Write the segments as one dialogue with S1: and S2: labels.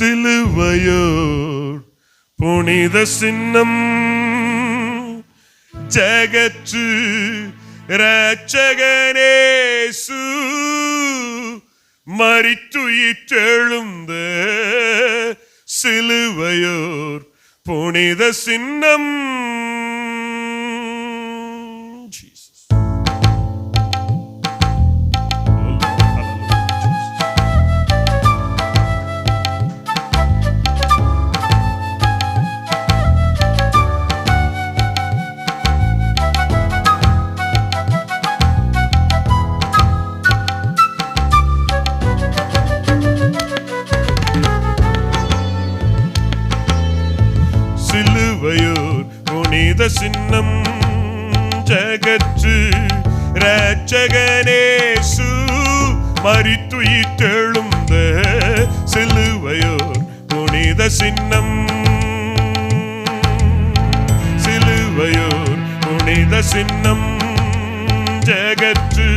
S1: சிலுவையோர் புனித சின்னம் ஜகத்து இரட்சகனேசு மரித்துயிற்றெழுந்த சிலுவையோர் புனித சின்னம். சிலுவையோர் புனித சின்னம் ஜகத்து இரட்சகனேசு மரித்துயிற்றெழுந்த சிலுவையோர் புனித சின்னம். சிலுவையோர் புனித சின்னம் ஜகத்து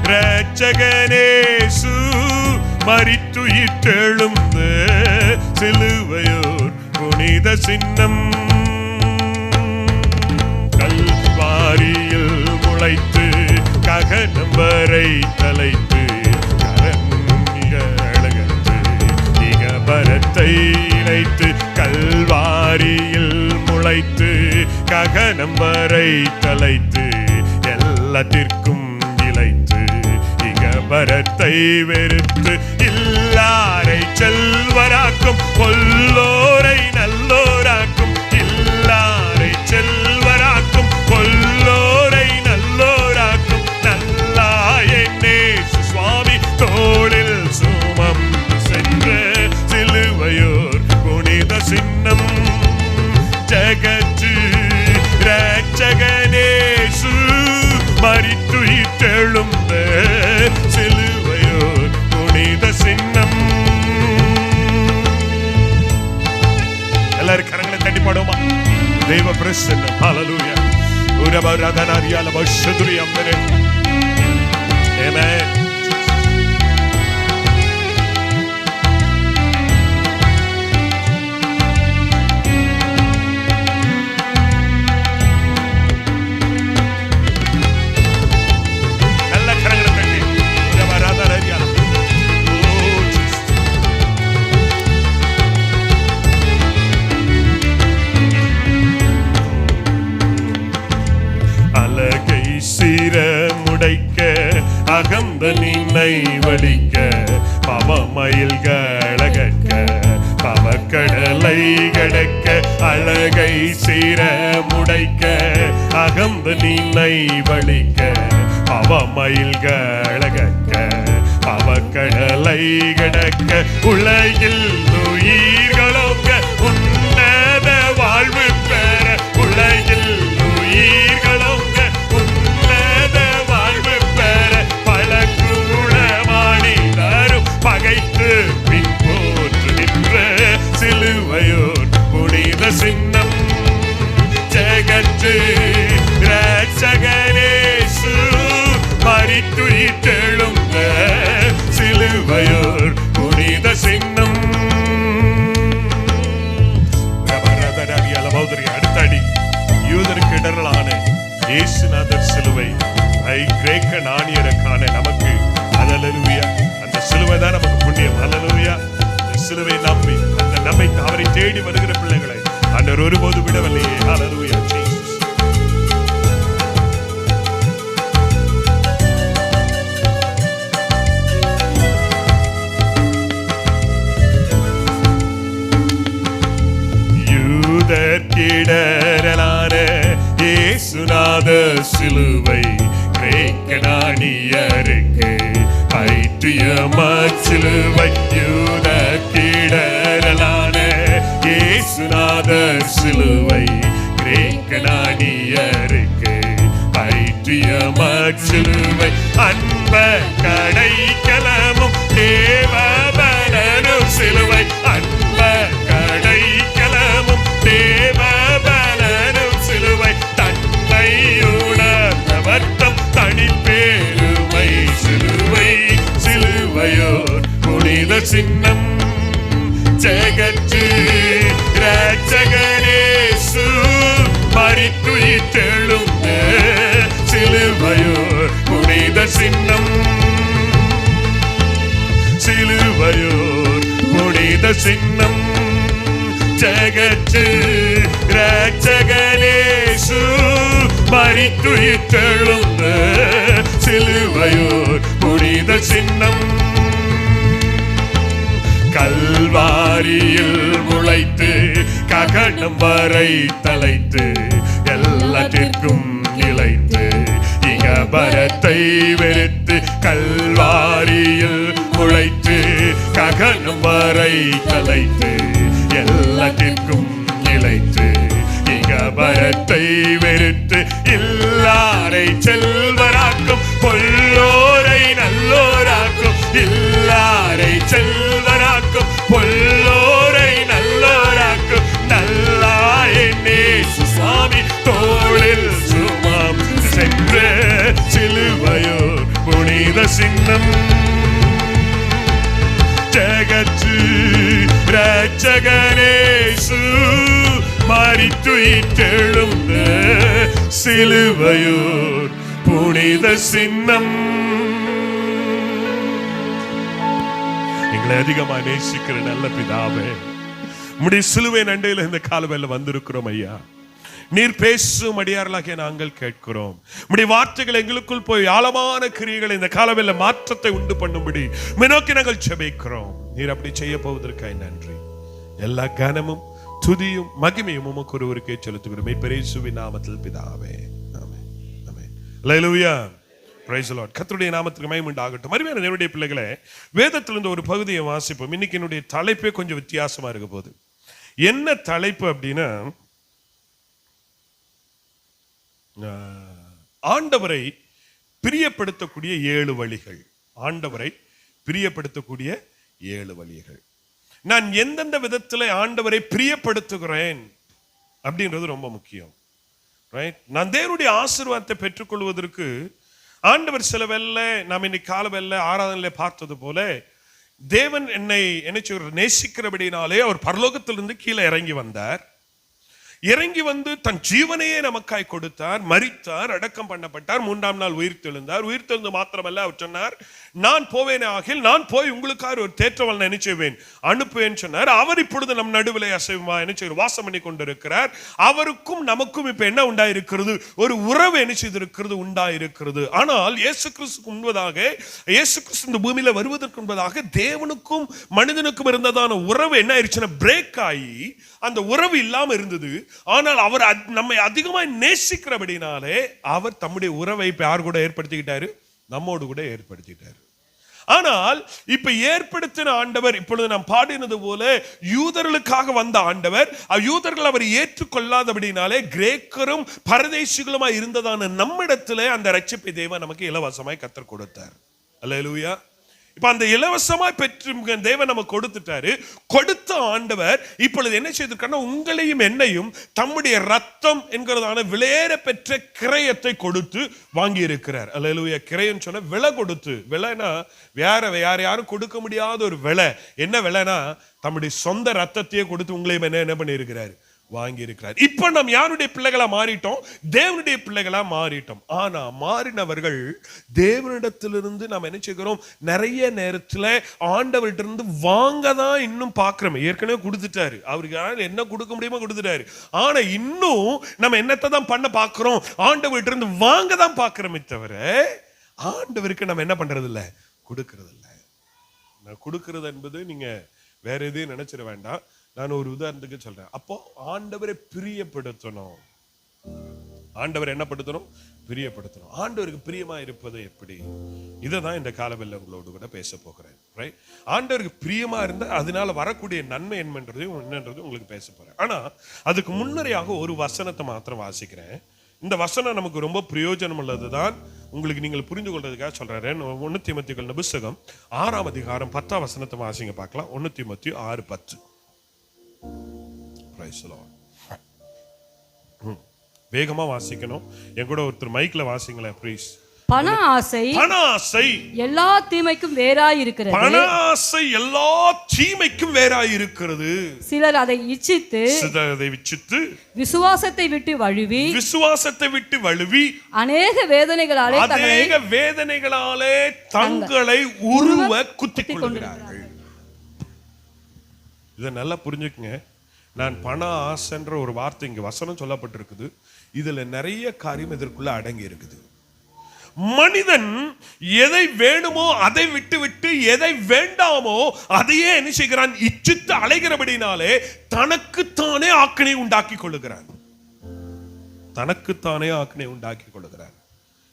S1: இரட்சகனேசு மரித்துயிற்றெழுந்த சிலுவையோர் புனித சின்னம். கல்வாரியில் முளைத்து ககனம் வரை தலைத்து கரணிகளகத்து இகபரத்தை இணைத்து. கல்வாரியில் முளைத்து ககனம் வரை தலைத்து எல்லாத்திற்கும் இழைத்து இகபரத்தை வெறுத்து இல்லாரை செல்வராக்கும் கொல்லோரை நல்லோராக்கும். இல்லாரை செல்வராக்கும் கொல்லோரை நல்லோராக்கும். நல்லாயேசு சுவாமி தோளில் சுமம் சென்ற சிலுவையோர் புனித சின்னம் ஜகத்து இரட்சகனேசு மரித்துயிற்றெழுந்த சிலுவையோர் புனித சின்னம். எல்லாரும் கரங்களை தட்டி பாடுவோமா? தெய்வ பிரசன்னம். ஹல்லேலூயா. உரபரதனாரியால பஷதுரி அம்பரே. ஆமென். முடைக்க அகந்த நின்னை வலிக்க பவமயில்கள் அகற்க பவக்கடலை கடக்க அழகை சீர முடைக்க அகந்த நின்னை வலிக்க பவமயில்கள் அகற்க பவக்கடலை கடக்க உலகில் உயிர்களோக்க உன்னத வாழ்வு பெற. உலகில் உயிர்களோக்க பகைத்து பின் போற்று நின்ற சிலுவையோர் புனித சின்னம் ஜகத்து இரட்சகனேசு மரித்துயிற்றெழுந்த சிலுவையோர் புனித சின்னம். அடுத்தடி யூதருக்கு இடரலான இயேசுநாதர் சிலுவை கிரேக்க நாணியருக்கான நமக்கு. ஹல்லேலூயா. அந்த சிலுவை தான் நமக்கு புண்ணியம். ஹல்லேலூயா. அந்த சிலுவை நம்பி அந்த நம்மை அவரை தேடி வருகிற பிள்ளைகளை ஆண்டவர் ஒருபோது விடவில்லையே. ஹல்லேலூயா. யூதர்க்கிடரலான இயேசுநாதர் சிலுவை கிரேக்க நாணியருக்கு பைத்தியமாய் சிலுவை. யூதர்க்கிடரலான இயேசுநாதர் சிலுவை கிரேக்க நாணியருக்கு பைத்தியமாய் சிலுவை. அன்ப கடைக்கலமும் தேவபலனும் சிலுவை. அன்ப கடைக்கலமும் தேவபலனும் சிலுவை. தன்னை உணர்ந்தவர்த்தம் தனிப்பேருமை சிலுவை. சிலுவையோர் புனித சின்னம் ஜெகத்து இரட்சகனேசு மரித்துயிர்த்தெழுந்த சிலுவையோர் புனித சின்னம், சிலுவையோர் புனித சின்னம். ஜெகத்து இரட்சகனேசு மரித்துயிர்த்தெழுந்த சிலுவையோர் புனித சின்னம். கல்வாரியில் முளைத்து ககனம் வரை தலைத்து எல்லாத்திற்கும் நிலைத்து இகபரத்தை வெறுத்து, கல்வாரியில் முளைத்து ககனம் வரை தலைத்து எல்லாத்திற்கும் நிலைத்து இகபரத்தை வெறுத்து, இல்லாரை செல்வராக்கும் பொல்லோரை நல்லோராக்கும், இல்லாரை செல்வராக்கும் பொல்லோரை நல்லோராக்கும், நல்லாயேசு சுவாமி தோளில் சுமம் சென்ற சிலுவையோர் புனித சின்னம். ஜெகத்து இரட்சகனேசு மரித்துயிர்த்தெழுந்த சிலுவையோர் புனித சின்னம். எங்களை அதிகமா நேசிக்கிற நல்ல பிதாவே, உம்முடைய சிலுவை நண்டையில இந்த காலவேளை வந்திருக்கிறோம் ஐயா. நீர் பேசும் அடியார்களாகிய நாங்கள் கேட்கிறோம். உம்முடைய வார்த்தைகள் எங்களுக்குள் போய் ஆழமான கிரியைகளை இந்த காலவேளை மாற்றத்தை உண்டு பண்ணும்படி நோக்கி நாங்கள் ஜெபிக்கிறோம். நீர் அப்படி செய்ய போவதற்காக நன்றி. எல்லா கனமும் துதியும் மகிமையும் உமக்கு ஒருவருக்கே செலுத்துகிறோம் இயேசுவின் நாமத்தில் பிதாவே, ஆமென், ஆமென். அல்லேலூயா, பிரைஸ் தி லார்ட். கர்த்தருடைய நாமத்துக்கு மகிமை உண்டாகட்டும். அருமையான தேவனுடைய பிள்ளைகளே, வேதத்திலிருந்து ஒரு பகுதியை வாசிப்போம். இன்னைக்கு என்னுடைய தலைப்பே கொஞ்சம் வித்தியாசமா இருக்க போகுது. என்ன தலைப்பு அப்படின்னா, ஆண்டவரை பிரியப்படுத்தக்கூடிய 7 வழிகள். ஆண்டவரை பிரியப்படுத்தக்கூடிய 7 வழிகள். நான் எந்தெந்த விதத்தில் ஆண்டவரை பிரியப்படுத்துகிறேன் அப்படின்றது ரொம்ப முக்கியம். ரைட்? நான் தேவனுடைய ஆசீர்வாதத்தை பெற்றுக்கொள்வதற்கு ஆண்டவர் சில வேளை நாம் இன்னைக்கு கால வேளை ஆராதனையில பார்த்தது போல தேவன் என்னை நேசிக்கிறபடினாலே அவர் பரலோகத்திலிருந்து கீழே இறங்கி வந்தார். இறங்கி வந்து தன் ஜீவனையே நமக்காய் கொடுத்தார், மரித்தார், அடக்கம் பண்ணப்பட்டார், 3ஆம் நாள் உயிர்த்தெழுந்தார். உயிர்த்தெழுந்து மாத்திரமல்ல, அவர் சொன்னார், நான் போவேனே ஆகில் நான் போய் உங்களுக்காக ஒரு தேற்றவள் நினைச்சுவேன் அனுப்புவேன் சொன்னார். அவர் இப்பொழுது நம் நடுவில் அசைவமா வாசம் பண்ணி கொண்டிருக்கிறார். அவருக்கும் நமக்கும் இப்ப என்ன உண்டாயிருக்கிறது? ஒரு உறவு என்ன செய்திருக்கிறது? உண்டாயிருக்கிறது. ஆனால் இயேசு கிறிஸ்துக்கு முன்பதாக, இயேசு கிறிஸ்து இந்த பூமியில வருவதற்கு முன்பதாக தேவனுக்கும் மனிதனுக்கும் இருந்ததான உறவு என்ன ஆயிடுச்சுன்னா பிரேக் ஆகி அந்த உறவு இல்லாம இருந்தது. ஆனால் அவர் நம்மை அதிகமாக நேசிக்கிறபடினாலே அவர் தம்முடைய உறவை இப்ப யார் கூட ஏற்படுத்திக்கிட்டாரு? நம்மோடு கூட ஏற்படுத்திட்டாரு. ஆனால் இப்ப ஏற்படுத்தின ஆண்டவர், இப்பொழுது நாம் பாடினது போல யூதர்களுக்காக வந்த ஆண்டவர், யூதர்கள் அவர் ஏற்றுக்கொள்ளாதபடினாலே கிரேக்கரும் பரதேசிகளுமாய் இருந்ததான நம்மிடத்திலே அந்த ரட்சிப்பை தேவன் நமக்கு இலவசமாய் கர்த்தர் கொடுத்தார். அல்லேலூயா. இப்ப அந்த இலவசமாய் பெற்று தேவன் நமக்கு கொடுத்துட்டாரு. கொடுத்த ஆண்டவர் இப்பொழுது என்ன செய்திருக்காருன்னா, உங்களையும் என்னையும் தம்முடைய ரத்தம் என்கிறதான விலையேற பெற்ற கிரயத்தை கொடுத்து வாங்கி இருக்கிறார். அல்லேலூயா. கிரயம் சொன்ன விலை கொடுத்து, விலைனா வேற யாரும் கொடுக்க முடியாத ஒரு விலை. என்ன விலைனா, தம்முடைய சொந்த ரத்தத்தையே கொடுத்து உங்களையும் என்ன பண்ணி இருக்கிறார்? வாங்கி இருக்கிறார். இப்ப நாம் யாருடைய பிள்ளைகளா மாறிட்டோம்? தேவனுடைய பிள்ளைகளா மாறிட்டோம். ஆனா மாறினவர்கள் தேவனிடத்திலிருந்து நாம் என்ன செய்கிறோம்? நிறைய நேரத்துல ஆண்டவர்கிட்ட இருந்து வாங்க தான் இன்னும் பாக்குறோம். ஏற்கனவே கொடுத்துட்டாரு, அவருக்கு என்ன கொடுக்க முடியுமோ கொடுத்துட்டாரு. ஆனா இன்னும் நம்ம என்னத்தை தான் பண்ண பாக்குறோம்? ஆண்டவர்கிட்ட இருந்து வாங்க தான் பாக்குறோமே தவிர ஆண்டவருக்கு நம்ம என்ன பண்றது இல்ல, கொடுக்கறது இல்ல. கொடுக்கறது என்பது நீங்க வேற எதையும் நினைச்சிட வேண்டாம். நான் ஒரு உதாரணத்துக்கு சொல்றேன். அப்போ ஆண்டவரை பிரியப்படுத்தணும். ஆண்டவர் என்ன படுத்தணும்? பிரியப்படுத்தணும். ஆண்டவருக்கு பிரியமா இருப்பது எப்படி? இதைதான் இந்த காலவெல்ல உங்களோடு கூட பேச போகிறேன். ரைட்? ஆண்டவருக்கு பிரியமா இருந்தா அதனால வரக்கூடிய நன்மை என்னன்றது உங்களுக்கு பேச போறேன். ஆனா அதுக்கு முன்னரையாக ஒரு வசனத்தை மாத்திரம் வாசிக்கிறேன். இந்த வசனம் நமக்கு ரொம்ப பிரயோஜனம் உள்ளதுதான். உங்களுக்கு நீங்கள் புரிந்து கொள்றதுக்காக சொல்றேன். 1 தீமோத்தேயுவின் புத்தகம் 6ஆம் அதிகாரம் 10ஆம் வசனத்தை வாசிங்க பார்க்கலாம். 1 தீமோத்தேயு 6:10. வேகமா வாசிக்கணும். என் கூட ஒருத்தர் மைக்ல வாசிங்களேன் ப்ளீஸ்.
S2: பண ஆசை எல்லா தீமைக்கும் வேறாய் இருக்கிறது.
S1: பண ஆசை எல்லா தீமைக்கும் வேறாய் இருக்கிறது.
S2: சிலர் அதை இச்சித்து விசுவாசத்தை விட்டு வழுவி அநேக வேதனைகளாலே தங்களை
S1: உருவ குத்திக் கொள்கிறார்கள். இதை நல்லா புரிஞ்சுக்குங்க. நான் பண ஆசைன்ற ஒரு வார்த்தை இங்க வசனம் சொல்லப்பட்டிருக்குது. இதுல நிறைய காரியம் இதற்குள்ள அடங்கி இருக்குது. மனிதன் எதை வேணுமோ அதை விட்டு விட்டு எதை வேண்டாமோ அதையே என்ன செய்கிறான்? இச்சித்து அலைகிறபடினாலே தனக்குத்தானே ஆக்கினை உண்டாக்கி கொள்ளுகிறான்.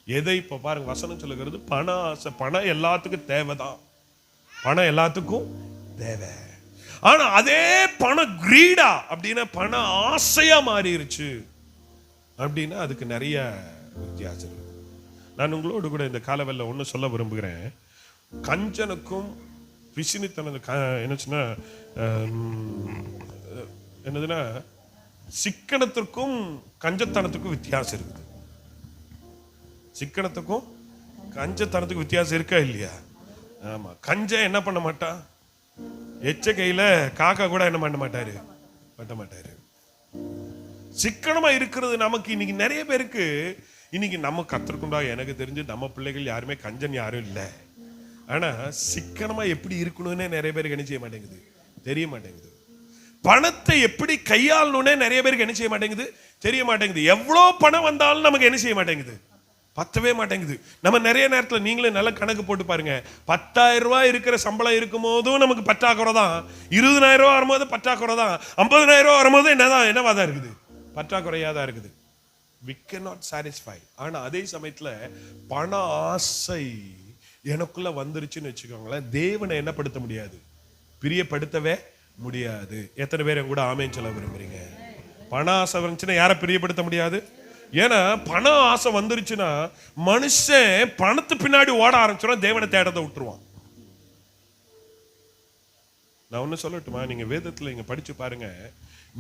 S1: எதை இப்ப பாருங்க, வசனம் சொல்லுகிறது பண ஆசை. பணம் எல்லாத்துக்கும் தேவைதான், பணம் எல்லாத்துக்கும் தேவை. ஆனா அதே பண கிரீடா அப்படின்னா பண ஆசையா மாறிடுச்சு அப்படின்னா அதுக்கு நிறைய வித்தியாசம் இருக்கு. நான் உங்களோடு கூட இந்த காலவெல்ல ஒன்று சொல்ல விரும்புகிறேன். கஞ்சனுக்கும் என்னச்சுன்னா என்னதுன்னா சிக்கனத்திற்கும் கஞ்சத்தனத்துக்கும் வித்தியாசம் இருக்குது. சிக்கனத்துக்கும் கஞ்சத்தனத்துக்கும் வித்தியாசம் இருக்கா இல்லையா? ஆமா. கஞ்சன் என்ன பண்ண மாட்டான்? எச்ச கையில காக்கா கூட என்ன பண்ண மாட்டாரு? சிக்கனமா இருக்கிறது நமக்கு இன்னைக்கு நிறைய பேருக்கு இன்னைக்கு நம்ம கத்திருக்குண்டா. எனக்கு தெரிஞ்சு நம்ம பிள்ளைகள் யாருமே கஞ்சன் யாரும் இல்லை. ஆனா சிக்கனமா எப்படி இருக்கணும்னே நிறைய பேருக்கு என்ன செய்ய மாட்டேங்குது, தெரிய மாட்டேங்குது. பணத்தை எப்படி கையாளணும்னே நிறைய பேருக்கு என்ன செய்ய மாட்டேங்குது, தெரிய மாட்டேங்குது. எவ்வளவு பணம் வந்தாலும் நமக்கு என்ன செய்ய மாட்டேங்குது, பத்தவே மாட்டேங்குது. நம்ம நிறைய நேரத்தில் நீங்களே நல்ல கணக்கு போட்டு பாருங்க. 10,000 ரூபாய் இருக்கிற சம்பளம் இருக்கும் போதும் நமக்கு பற்றாக்குறை தான். 20,000 ரூபாய் வரும்போது பற்றாக்குறை தான். 50,000 ரூபாய் வரும்போது என்னவா தான் இருக்குது, பற்றாக்குறையா தான் இருக்குது. We cannot satisfy. ஆனா அதே சமயத்துல பண ஆசை எனக்குள்ள வந்துருச்சுன்னு வச்சுக்கோங்களேன், தேவனை என்ன படுத்த முடியாது, பிரியப்படுத்தவே முடியாது. எத்தனை பேர் என் கூட ஆமேன்னு சொல்ல விரும்புறீங்க? பண ஆசை வந்துச்சுன்னா யாரை பிரியப்படுத்த முடியாது? ஏன்னா பண ஆசை வந்துருச்சுன்னா மனுஷன் பணத்து பின்னாடி ஓட ஆரம்பிச்சோன்னா தேவனை தேடத்தை விட்டுருவான். நான் ஒண்ணு சொல்லட்டுமா? நீங்க வேதத்துல நீங்க படிச்சு பாருங்க.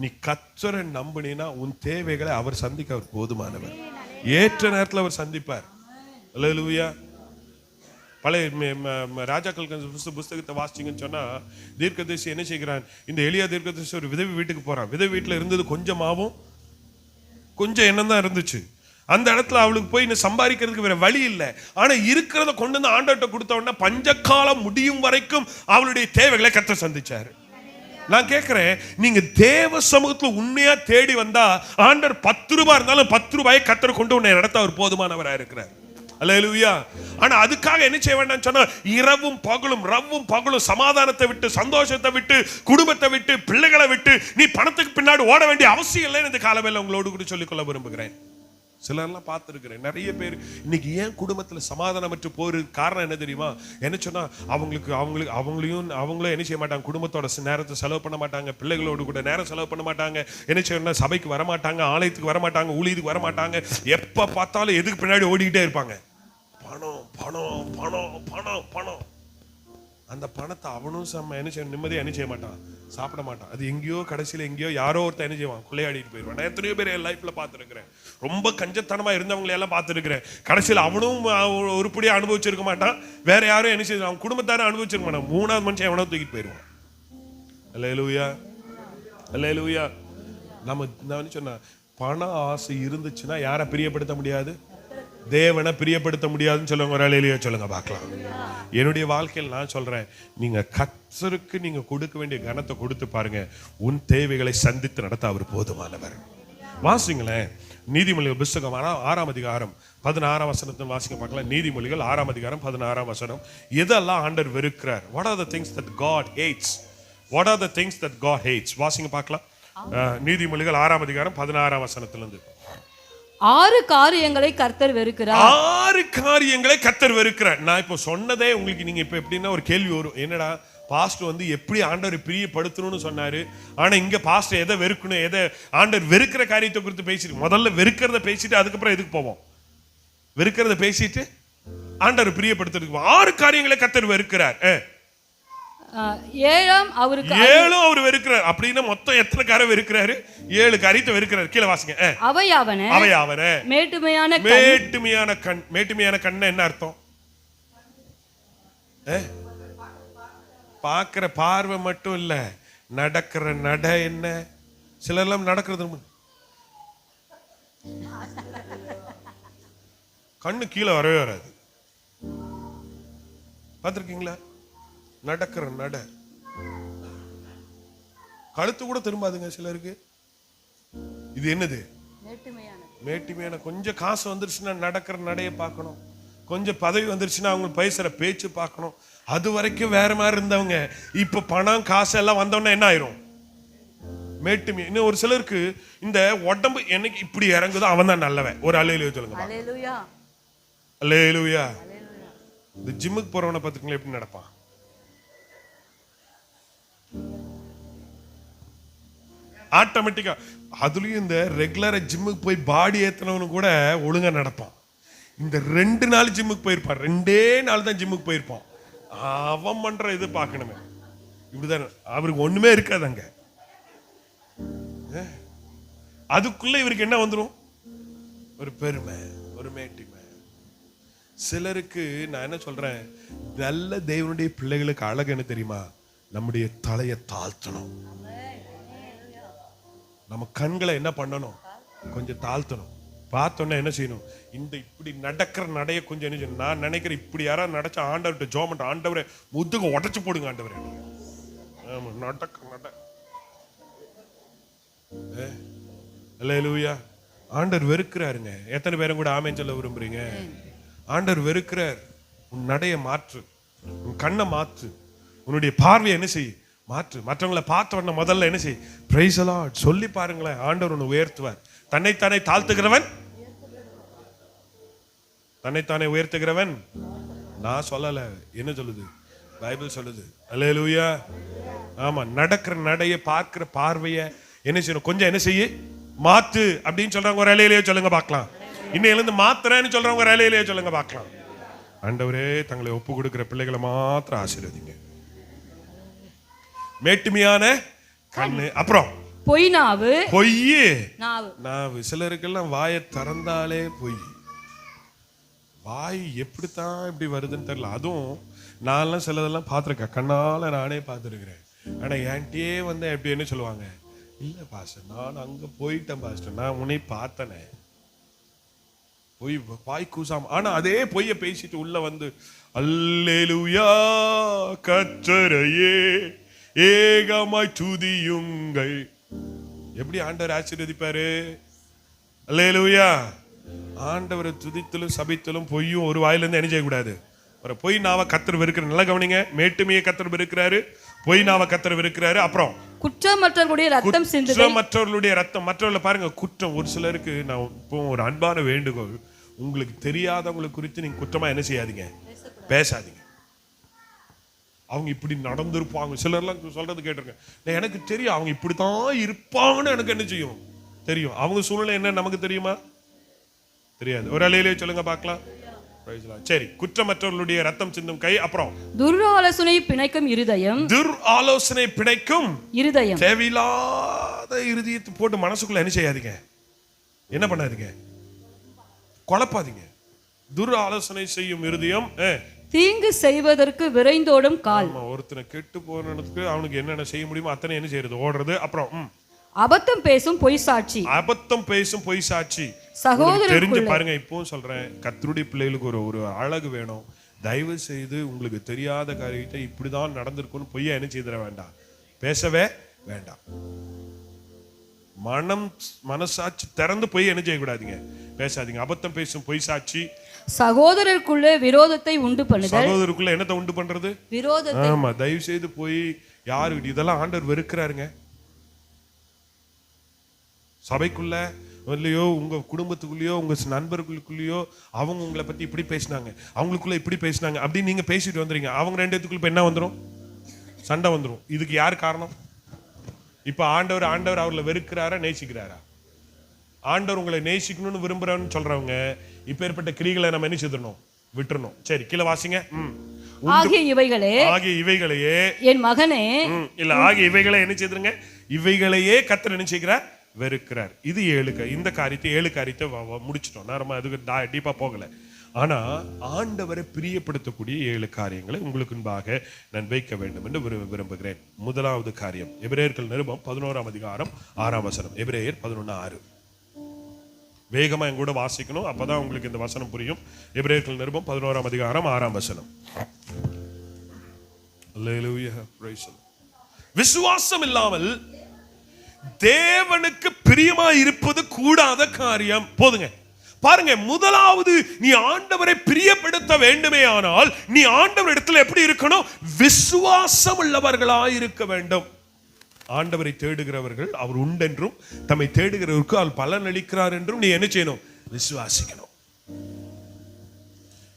S1: நீ கர்த்தரை நம்பினா உன் தேவைகளை அவர் சந்திக்க அவர் போதுமானவர். ஏற்ற நேரத்தில் அவர் சந்திப்பார். அல்லேலூயா. பழைய ராஜாக்கள் புஸ்தகத்தை வாசிச்சிங்கன்னு சொன்னா தீர்க்கதரிசி என்ன செய்கிறான்? இந்த எலியா தீர்க்கதரிசி ஒரு விதவி வீட்டுக்கு போறான். விதவி வீட்டுல இருந்தது கொஞ்சமாவும் கொஞ்சம் எண்ணம் தான் இருந்துச்சு. அந்த இடத்துல அவளுக்கு போய் இன்னும் சம்பாதிக்கிறதுக்கு வேற வழி இல்லை. ஆனா இருக்கிறத கொண்டு வந்து ஆண்டவர்கிட்ட கொடுத்த உடனே பஞ்சகாலம் முடியும் வரைக்கும் அவளுடைய தேவைகளை கர்த்தர் சந்திச்சாரு. நான் கேட்கிறேன், நீங்க தேவ சமூகத்துல உண்மையா தேடி வந்தா ஆண்டவர் 10 ரூபாய் இருந்தாலும் 10 ரூபாயை கர்த்தர் கொண்டு உன்னை நடத்த அவர் போதுமானவரா இருக்கிறார். அல்லேலூயா. ஆனா அதுக்காக என்ன செய்ய வேண்டாம் சொன்னா இரவும் பகலும் சமாதானத்தை விட்டு, சந்தோஷத்தை விட்டு, குடும்பத்தை விட்டு, பிள்ளைகளை விட்டு நீ பணத்துக்கு பின்னாடி ஓட வேண்டிய அவசியம் இல்லைன்னு இந்த காலவேளை உங்களோடு கூட சொல்லிக்கொள்ள விரும்புகிறேன். சிலர்லாம் பார்த்துருக்கிறேன். நிறைய பேர் இன்னைக்கு ஏன் குடும்பத்தில் சமாதானமற்று போறது காரணம் என்ன தெரியுமா? என்ன சொன்னா அவங்களும் என்ன செய்ய மாட்டாங்க, குடும்பத்தோட நேரத்தை செலவு பண்ண மாட்டாங்க, பிள்ளைகளோடு கூட நேரம் செலவு பண்ண மாட்டாங்க. என்ன செய்யணும், சபைக்கு வர மாட்டாங்க, ஆலயத்துக்கு வர மாட்டாங்க, ஊழியத்துக்கு வர மாட்டாங்க. எப்ப பார்த்தாலும் எதுக்கு பின்னாடி ஓடிக்கிட்டே இருப்பாங்க? பணம் பணம் பணம் பணம் பணம். அந்த பணத்தை அவனும் என்ன செய்ய நிம்மதியாக என்ன செய்ய மாட்டான், சாப்பிட மாட்டான். அது எங்கேயோ கடைசியில் எங்கேயோ யாரோ ஒருத்தர் என்ன செய்வான், கொள்ளையாடிட்டு போயிடுவான். நான் எத்தனையோ பேர் என் லைஃப்ல பார்த்துருக்கிறேன். ரொம்ப கஞ்சத்தனமா இருந்தவங்களை எல்லாம் பார்த்துருக்கிறேன். கடைசியில் அவனும் உருப்படியா அனுபவிச்சிருக்க மாட்டான், வேற யாரும் என்ன செய்ய, அவன் குடும்பத்தாரும் அனுபவிச்சிருக்க மாட்டான். 3வது மனுஷன் எவனோ தூக்கிட்டு போயிடுவான். அல்லேலூயா, அல்லேலூயா. நான் சொன்ன பண ஆசை இருந்துச்சுன்னா யாரை பிரியப்படுத்த முடியாது, தேவனை பிரியப்படுத்த முடியாதுன்னு சொல்லுங்க. ஒரு அலையிலேயே சொல்லுங்க பார்க்கலாம். என்னுடைய வாழ்க்கையில் நான் சொல்றேன், நீங்க கர்த்தருக்கு நீங்க கொடுக்க வேண்டிய கனத்தை கொடுத்து பாருங்க, உன் தேவைகளை சந்தித்து நடத்த அவர் போதுமானவர். வாசிங்களேன், நீதிமொழிகள் புஸ்தகம் 6ஆம் அதிகாரம் 16ஆம் வசனத்தை வாசிக்க பார்க்கலாம். நீதிமொழிகள் 6ஆம் அதிகாரம் 16ஆம் வசனம். எதெல்லாம் ஆண்டவர் வெறுக்கிறார்? What are the things that God hates? What are the things that God hates? வாசிங்க பார்க்கலாம். நீதிமொழிகள் 6ஆம் அதிகாரம் 16ஆம் வசனத்திலிருந்து.
S2: 6 காரியங்களை கர்த்தர் வெறுக்கிறார்.
S1: 6 காரியங்களை கர்த்தர் வெறுக்கிறார். நான் இப்போ சொன்னதே உங்களுக்கு நீங்க இப்ப எப்படின்னா ஒரு கேள்வி வரும், என்னடா பாஸ்டர் வந்து எப்படி ஆண்டவர் பிரியப்படுத்தணும்னு சொன்னாரு, ஆனா இங்க பாஸ்டர் எதை வெறுக்கணும், எதை ஆண்டவர் வெறுக்கிற காரியத்தை குறித்து பேசிட்டு, முதல்ல வெறுக்கிறத பேசிட்டு அதுக்கப்புறம் எதுக்கு போவோம், வெறுக்கிறத பேசிட்டு ஆண்டவர் பிரியப்படுத்துறதுக்கு 6 காரியங்களை கர்த்தர் வெறுக்கிறார்.
S2: ஏழாம் அவருக்கு
S1: 7 அவர் வெறுக்கிறார். அப்படின்னா மொத்தம் எத்தனை கரை வெறுக்கிறாரு? 7 காரியத்தை வெறுக்கிறாரு. கீழே வாசிங்க.
S2: அவையாவன மேட்டுமையான
S1: கண். மேட்டுமையான கண்ணு என்ன அர்த்தம்? பார்க்கிற பார்வை மட்டும் இல்ல, நடக்கிற நட என்ன? சிலர்லாம் நடக்கிறது கண்ணு கீழே வரவே வராது. பார்த்திருக்கீங்களா? நடக்கிற நட கழுத்து கூட திரும்பாதுங்க சிலருக்கு. இது என்னது? மேட்டுமையான. கொஞ்சம் காசு வந்துருச்சுன்னா நடக்கிற நடைய பார்க்கணும், கொஞ்சம் பதவி வந்துருச்சுன்னா அவங்க பேசுற பேச்சு பார்க்கணும். அது வரைக்கும் வேற மாதிரி இருந்தவங்க இப்ப பணம் காசு எல்லாம் வந்தோன்னா என்ன ஆயிரும்? மேட்டுமை. இன்னும் ஒரு சிலருக்கு இந்த உடம்பு என்னைக்கு இப்படி இறங்குதோ அவன் தான் நல்லவன். ஒரு அல்லேலூயா சொல்லுங்க. அல்லேலூயா. இந்த ஜிம்முக்கு போறவனை பார்த்துக்கீங்களா எப்படி நடப்பான்? ஆட்டோமேட்டிக்கா. அதுலயும் இந்த ரெகுலரா ஜிம்முக்கு போய் பாடி ஏத்தனவனு கூட ஒழுங்கா நடப்பான். இந்த 2 நாள் ஜிம்முக்கு போயிருப்பான், 2 நாள் தான் ஜிம்முக்கு போயிருப்பான். அவன் பண்ற இது பார்க்கணுமே. இப்படிதான் அவருக்கு ஒண்ணுமே இருக்காதுங்க. அதுக்குள்ள இவருக்கு என்ன வந்துடும்? ஒரு பெருமை, ஒரு மேட்டிமை. சிலருக்கு நான் என்ன சொல்றேன், நல்ல தேவனுடைய பிள்ளைகளுக்கு அழகு என்ன தெரியுமா? நம்முடைய தலையை தாழ்த்தணும். நம்ம கண்களை என்ன பண்ணணும்? கொஞ்சம் தாழ்த்தணும். பார்த்தோன்னா என்ன செய்யணும்? இந்த இப்படி நடக்கிற நடைய கொஞ்சம் என்ன செய்யணும்? நான் நினைக்கிறேன் இப்படி யாராவது நடச்சா ஆண்டவர்கிட்ட ஜோமன், ஆண்டவரை முதுக உடைச்சு போடுங்க ஆண்டவரே. ஆமா, நடக்க நட. அல்லேலூயா. ஆண்டவர் வெறுக்கிறாருங்க. எத்தனை பேரும் கூட ஆமென் சொல்ல விரும்புறீங்க? ஆண்டவர் வெறுக்கிறார். உன் நடைய மாற்று, உன் கண்ணை மாற்று, உன்னுடைய பார்வையை என்ன செய்? மாற்று. மற்றவங்களை பார்த்த உடனே முதல்ல என்ன செய்? பிரைஸ் தி லார்ட் சொல்லி பாருங்களேன். ஆண்டவர் உன்னை உயர்த்துவார். தன்னைத்தானே தாழ்த்துகிறவன், தன்னைத்தானே உயர்த்துகிறவன். நான் சொல்லல, என்ன சொல்லுது? பைபிள் சொல்லுது. அல்லேலூயா. ஆமா, நடக்கிற நடைய, பார்க்கிற பார்வைய என்ன செய்யணும்? கொஞ்சம் என்ன செய்ய? மாத்து அப்படின்னு சொல்றாங்க. ஒரு அல்லேலூயா சொல்லுங்க பார்க்கலாம். இன்னையிலிருந்து மாத்துறேன்னு சொல்றவங்க ஒரு அல்லேலூயா சொல்லுங்க பார்க்கலாம். ஆண்டவரே, தங்களை ஒப்பு கொடுக்கிற பிள்ளைகளை மாத்திரம் ஆசீர்வதிங்க. மேட்டுமையான கண்ணு. அப்புறம்
S2: பொய் நாவு.
S1: நாவு. சிலருக்கெல்லாம் வாயை திறந்தாலே பொய். வாய் எப்படித்தான் இப்படி வருதுன்னு தெரியல. அதுவும் நான்லாம் சிலதெல்லாம் பார்த்துருக்கேன், கண்ணால நானே பார்த்துருக்கிறேன். ஆனா என்கிட்டயே வந்து எப்படி என்ன சொல்லுவாங்க? இல்ல பாஸ்டர், நான் அங்க போயிட்டேன் பாஸ்டர், நான் உன்னை பார்த்தனே. பொய் வாய் கூசாம. ஆனா அதே பொய்ய பேசிட்டு உள்ள வந்து அல்லேலூயா கர்த்தரையே ஏகமாய் துதியுங்கள். எப்படி ஆண்டவர் ஆசீர்வதிப்பாரு? அல்லேலூயா. ஆண்டவரை துதித்தலும் சபித்தலும் பொய்யும் ஒரு வாயிலிருந்து என்ன செய்யக்கூடாது? ஒரு பொய் நாவ கர்த்தர் வெறுக்கிறார். நல்லா கவனிங்க. மேட்டுமையை கர்த்தர் வெறுக்கிறாரு, பொய் நாவ கர்த்தர் வெறுக்கிறாரு. அப்புறம்
S2: குற்றமற்றவர்களுடைய ரத்தம் சிந்துதல்.
S1: குற்றமற்றவர்களுடைய ரத்தம். மற்றவர்களை பாருங்க, குற்றம். ஒரு சிலருக்கு நான் இப்போ ஒரு அன்பான வேண்டுகோள், உங்களுக்கு தெரியாதவங்களை குறித்து நீங்க குற்றமா என்ன செய்யாதீங்க, பேசாதீங்க. அவங்க இப்படி நடந்திருப்பாங்க. சிலர்லாம் சொல்றது கேட்டிருக்கேன். எனக்கு தெரியும் அவங்க இப்படித்தான் இருப்பாங்கன்னு எனக்கு என்ன செய்யும்? தெரியும். அவங்க சூழ்நிலை என்ன நமக்கு தெரியுமா? தெரியாது. ஒரு அல்லேலூயா சொல்லுங்க பார்க்கலாம். சரி, குற்றமற்றவர்களுடைய ரத்தம் சிந்தும் கை. அப்புறம்
S2: துர்ஆலோசனை பிணைக்கும் இருதயம்.
S1: துர்ஆலோசனை பிணைக்கும் இருதயம். தேவையில்லாத இருதயத்தை போட்டு மனசுக்குள்ள என்ன செய்யாதீங்க, என்ன பண்ணாதீங்க, குழப்பாதீங்க. துர்ஆலோசனை செய்யும் இருதயம்.
S2: தீங்கு செய்வதற்கு விரைந்தோடும் கால்.
S1: ஒருத்தனை கெட்டு போனதுக்கு அவனுக்கு என்னென்ன செய்ய முடியுமோ அத்தனை என்ன செய்யறது? ஓடுறது. அப்புறம்
S2: அபத்தம் பேசும் பொய் சாட்சி.
S1: அபத்தம் பேசும் பொய் சாட்சி.
S2: சகோதரர்
S1: தெரிஞ்சு பாருங்க. இப்போ சொல்றேன், கர்த்தருடைய பிள்ளைகளுக்கு ஒரு அழகு வேணும். தயவு செய்து உங்களுக்கு தெரியாத காரியத்தை இப்படிதான் நடந்திருக்கும்னு பொய்யா என்ன செய்திட வேண்டாம், பேசவே வேண்டாம். மனசாட்சி திறந்து பொய் என்ன செய்யக்கூடாதீங்க, பேசாதீங்க. அபத்தம் பேசும் பொய் சாட்சி.
S2: சகோதரருக்குள்ள விரோதத்தை உண்டு பண்ணுதல்.
S1: சகோதரருக்குள்ள என்னத்தை உண்டு பண்றது?
S2: விரோதத்தை.
S1: ஆமா, தயவு செய்து போய் யாரு இதெல்லாம் ஆண்டவர் வெறுக்கிறாருங்க. சபைக்குள்ள இல்லையோ, உங்க குடும்பத்துக்குள்ளேயோ, உங்க நண்பர்களுக்குள்ளேயோ அவங்க உங்களை பத்தி இப்படி பேசினாங்க, அவங்களுக்குள்ள இப்படி பேசினாங்க அப்படின்னு நீங்க பேசிட்டு வந்துறீங்க. அவங்க ரெண்டு இடத்துக்குள்ள இப்ப என்ன வந்துடும்? சண்டை வந்துடும். இதுக்கு யார் காரணம்? இப்ப ஆண்டவர் அவர்களை வெறுக்கிறாரா நேசிக்கிறாரா? ஆண்டவர் உங்களை நேசிக்கணும்னு விரும்புறான்னு சொல்றவங்க இப்ப ஏற்பட்ட கிரிகளை நம்ம என்ன செய்யணும்? விட்டுறணும். சரி, கீழே வாசிங்க.
S2: ஆகிய
S1: இவைகளையே
S2: என் மகனே
S1: இல்ல ஆகிய இவைகளை என்ன செய்துருங்க, இவைகளையே கர்த்தர் என்ன செய்கிறார், வெறுக்கிறார். இது இந்த காரியத்தை 7 காரியத்தை முடிச்சிட்டோம். நான் அதுக்கு டீப்பா போகல. ஆனா ஆண்டவரை பிரியப்படுத்தக்கூடிய 7 காரியங்களை உங்களுக்கு முன்பாக நான் வைக்க வேண்டும் என்று விரும்புகிறேன். முதலாவது காரியம் எபிரேயர்கள் நிருபம் 11ஆம் அதிகாரம் 6ஆம் வசனம். எபிரேயர் 11:6. வேகமா என் கூட வாசிக்கணும், அப்பதான் உங்களுக்கு இந்த வசனம் புரியும். எபிரேயர்கள் நிருபம் 11ஆம் அதிகாரம் 6ஆம் வசனம். அல்லேலூயா, பிரைஸ் தி லார்ட். விசுவாசம் இல்லாமல் தேவனுக்கு பிரியமா இருப்பது கூடாத காரியம். போதுங்க, பாருங்க. முதலாவது, நீ ஆண்டவரை பிரியப்படுத்த வேண்டுமே ஆனால் நீ ஆண்டவர் இடத்துல எப்படி இருக்கணும், விசுவாசம் உள்ளவர்களாய் இருக்க வேண்டும். ஆண்டவரை தேடுகிறவர்கள் அவர் உண்டென்றும் தம்மை தேடுகிறவருக்கு அவர் பலன் அளிக்கிறார் என்றும் நீ என்ன செய்யணும், விசுவாசிக்கணும்.